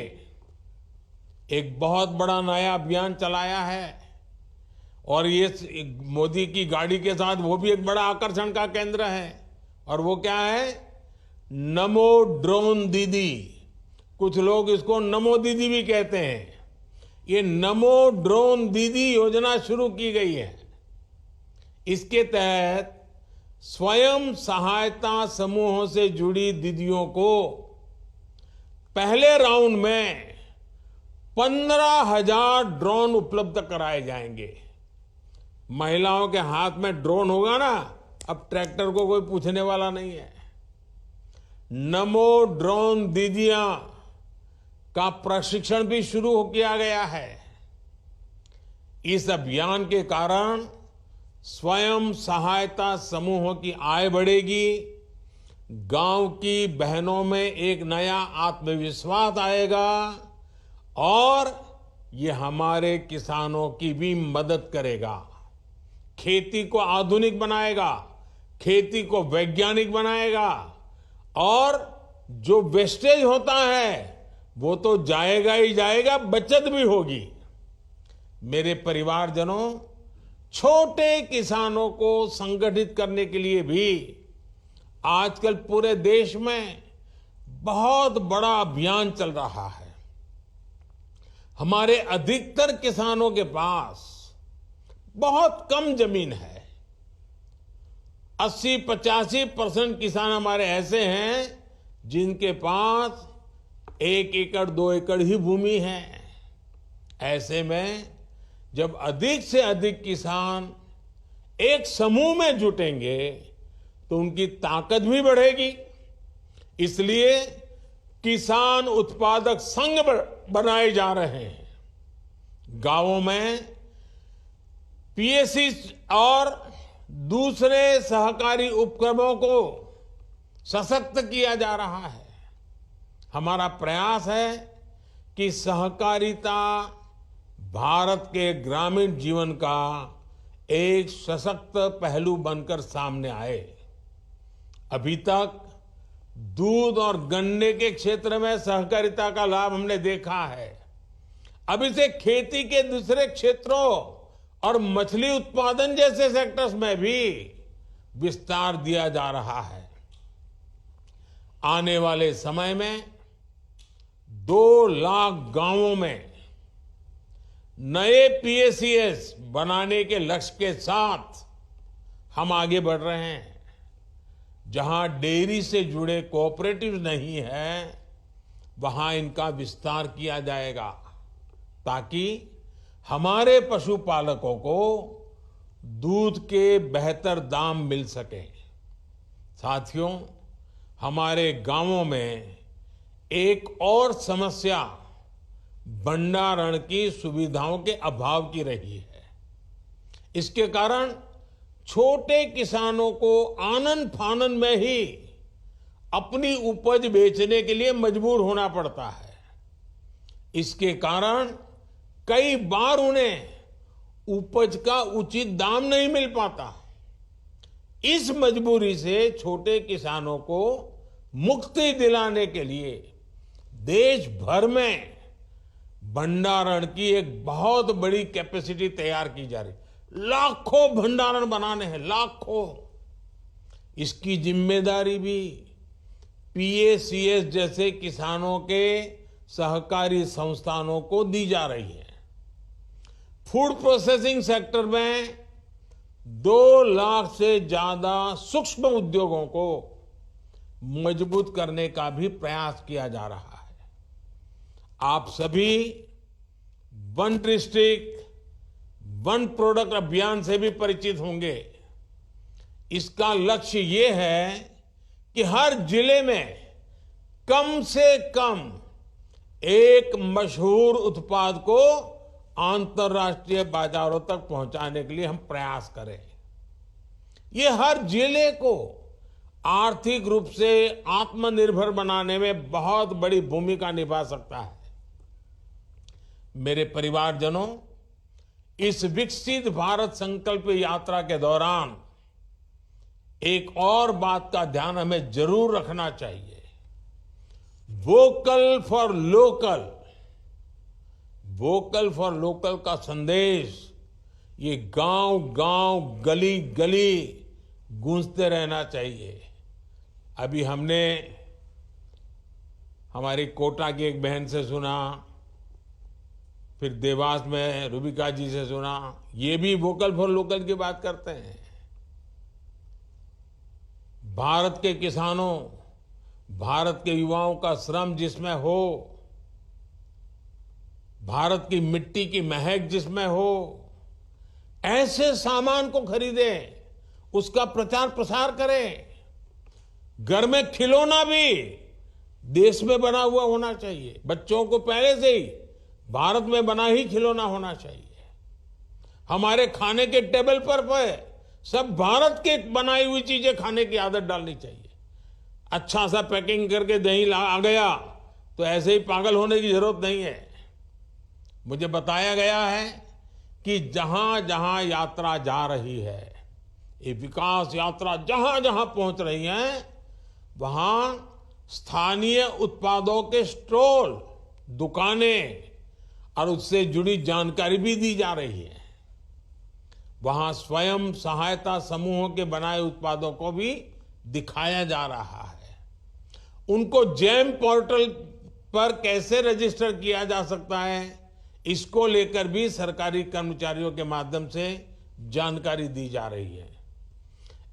एक बहुत बड़ा नया अभियान चलाया है। और ये मोदी की गाड़ी के साथ वो भी एक बड़ा आकर्षण का केंद्र है। और वो क्या है? नमो ड्रोन दीदी। कुछ लोग इसको नमो दीदी भी कहते हैं। ये नमो ड्रोन दीदी योजना शुरू की गई है। इसके तहत स्वयं सहायता समूहों से जुड़ी दीदियों को पहले राउंड में 15,000 ड्रोन उपलब्ध कराए जाएंगे। महिलाओं के हाथ में ड्रोन होगा ना, अब ट्रैक्टर को कोई पूछने वाला नहीं है। नमो ड्रोन दीदियां का प्रशिक्षण भी शुरू किया गया है। इस अभियान के कारण स्वयं सहायता समूहों की आय बढ़ेगी, गांव की बहनों में एक नया आत्मविश्वास आएगा और ये हमारे किसानों की भी मदद करेगा। खेती को आधुनिक बनाएगा, खेती को वैज्ञानिक बनाएगा और जो वेस्टेज होता है वो तो जाएगा ही जाएगा, बचत भी होगी। मेरे परिवारजनों, छोटे किसानों को संगठित करने के लिए भी आजकल पूरे देश में बहुत बड़ा अभियान चल रहा है। हमारे अधिकतर किसानों के पास बहुत कम जमीन है। 80-85% किसान हमारे ऐसे हैं जिनके पास 1 एकड़ 2 एकड़ ही भूमि है। ऐसे में जब अधिक से अधिक किसान एक समूह में जुटेंगे तो उनकी ताकत भी बढ़ेगी। इसलिए किसान उत्पादक संघ बनाए जा रहे हैं। गांवों में पीएससी और दूसरे सहकारी उपक्रमों को सशक्त किया जा रहा है। हमारा प्रयास है कि सहकारिता भारत के ग्रामीण जीवन का एक सशक्त पहलू बनकर सामने आए। अभी तक दूध और गन्ने के क्षेत्र में सहकारिता का लाभ हमने देखा है। अब इसे खेती के दूसरे क्षेत्रों और मछली उत्पादन जैसे सेक्टर्स में भी विस्तार दिया जा रहा है। आने वाले समय में 2 लाख गांवों में नए पीएसीएस बनाने के लक्ष्य के साथ हम आगे बढ़ रहे हैं। जहां डेयरी से जुड़े कोऑपरेटिव नहीं है, वहां इनका विस्तार किया जाएगा ताकि हमारे पशुपालकों को दूध के बेहतर दाम मिल सके। साथियों, हमारे गांवों में एक और समस्या भंडारण की सुविधाओं के अभाव की रही है। इसके कारण छोटे किसानों को आनन फानन में ही अपनी उपज बेचने के लिए मजबूर होना पड़ता है। इसके कारण कई बार उन्हें उपज का उचित दाम नहीं मिल पाता। इस मजबूरी से छोटे किसानों को मुक्ति दिलाने के लिए देश भर में भंडारण की एक बहुत बड़ी कैपेसिटी तैयार की जा रही। लाखों भंडारण बनाने हैं, लाखों। इसकी जिम्मेदारी भी पीएसीएस जैसे किसानों के सहकारी संस्थानों को दी जा रही है। फूड प्रोसेसिंग सेक्टर में 2 लाख से ज्यादा सूक्ष्म उद्योगों को मजबूत करने का भी प्रयास किया जा रहा है। आप सभी वन डिस्ट्रिक्ट वन प्रोडक्ट अभियान से भी परिचित होंगे। इसका लक्ष्य ये है कि हर जिले में कम से कम एक मशहूर उत्पाद को अंतर्राष्ट्रीय बाजारों तक पहुंचाने के लिए हम प्रयास करें। ये हर जिले को आर्थिक रूप से आत्मनिर्भर बनाने में बहुत बड़ी भूमिका निभा सकता है। मेरे परिवारजनों, इस विकसित भारत संकल्प यात्रा के दौरान एक और बात का ध्यान हमें जरूर रखना चाहिए। Vocal for local, vocal for local का संदेश ये गांव गांव गली गली गूंजते रहना चाहिए। अभी हमने हमारी कोटा की एक बहन से सुना, फिर देवास में रूबिका जी से सुना, ये भी वोकल फॉर लोकल की बात करते हैं। भारत के किसानों, भारत के युवाओं का श्रम जिसमें हो, भारत की मिट्टी की महक जिसमें हो, ऐसे सामान को खरीदें, उसका प्रचार प्रसार करें। घर में खिलौना भी देश में बना हुआ होना चाहिए। बच्चों को पहले से ही भारत में बना ही खिलौना होना चाहिए। हमारे खाने के टेबल पर सब भारत के बनाई हुई चीजें खाने की आदत डालनी चाहिए। अच्छा सा पैकिंग करके दही आ गया तो ऐसे ही पागल होने की जरूरत नहीं है। मुझे बताया गया है कि जहां जहां यात्रा जा रही है, ये विकास यात्रा जहां जहां पहुंच रही है, वहां स्थानीय उत्पादों के स्टॉल, दुकानें और उससे जुड़ी जानकारी भी दी जा रही है। वहां स्वयं सहायता समूहों के बनाए उत्पादों को भी दिखाया जा रहा है। उनको जेम पोर्टल पर कैसे रजिस्टर किया जा सकता है, इसको लेकर भी सरकारी कर्मचारियों के माध्यम से जानकारी दी जा रही है।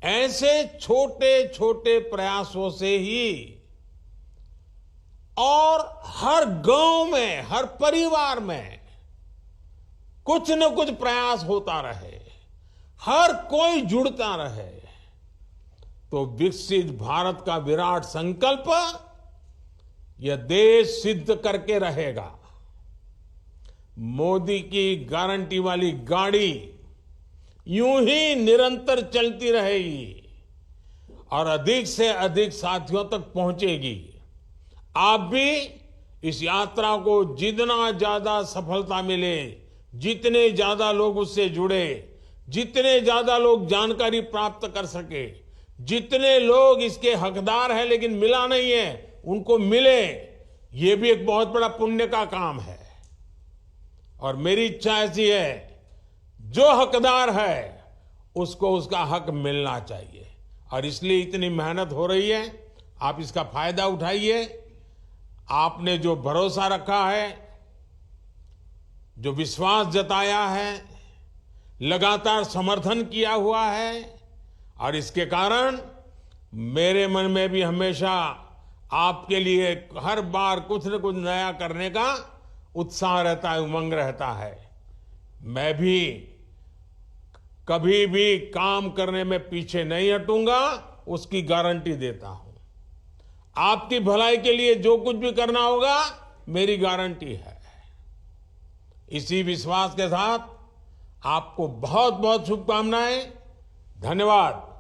ऐसे छोटे छोटे प्रयासों से ही और हर गांव में, हर परिवार में कुछ न कुछ प्रयास होता रहे, हर कोई जुड़ता रहे, तो विकसित भारत का विराट संकल्प यह देश सिद्ध करके रहेगा। मोदी की गारंटी वाली गाड़ी यूं ही निरंतर चलती रहेगी और अधिक से अधिक साथियों तक पहुंचेगी। आप भी इस यात्रा को जितना ज्यादा सफलता मिले, जितने ज्यादा लोग उससे जुड़े, जितने ज्यादा लोग जानकारी प्राप्त कर सके, जितने लोग इसके हकदार हैं लेकिन मिला नहीं है, उनको मिले, ये भी एक बहुत बड़ा पुण्य का काम है। और मेरी इच्छा ऐसी है, जो हकदार है उसको उसका हक मिलना चाहिए और इसलिए इतनी मेहनत हो रही है। आप इसका फायदा उठाइए। आपने जो भरोसा रखा है, जो विश्वास जताया है, लगातार समर्थन किया हुआ है और इसके कारण मेरे मन में भी हमेशा आपके लिए हर बार कुछ न कुछ नया करने का उत्साह रहता है, उमंग रहता है। मैं भी कभी भी काम करने में पीछे नहीं हटूंगा, उसकी गारंटी देता हूं। आपकी भलाई के लिए जो कुछ भी करना होगा, मेरी गारंटी है। इसी विश्वास के साथ आपको बहुत बहुत शुभकामनाएं। धन्यवाद।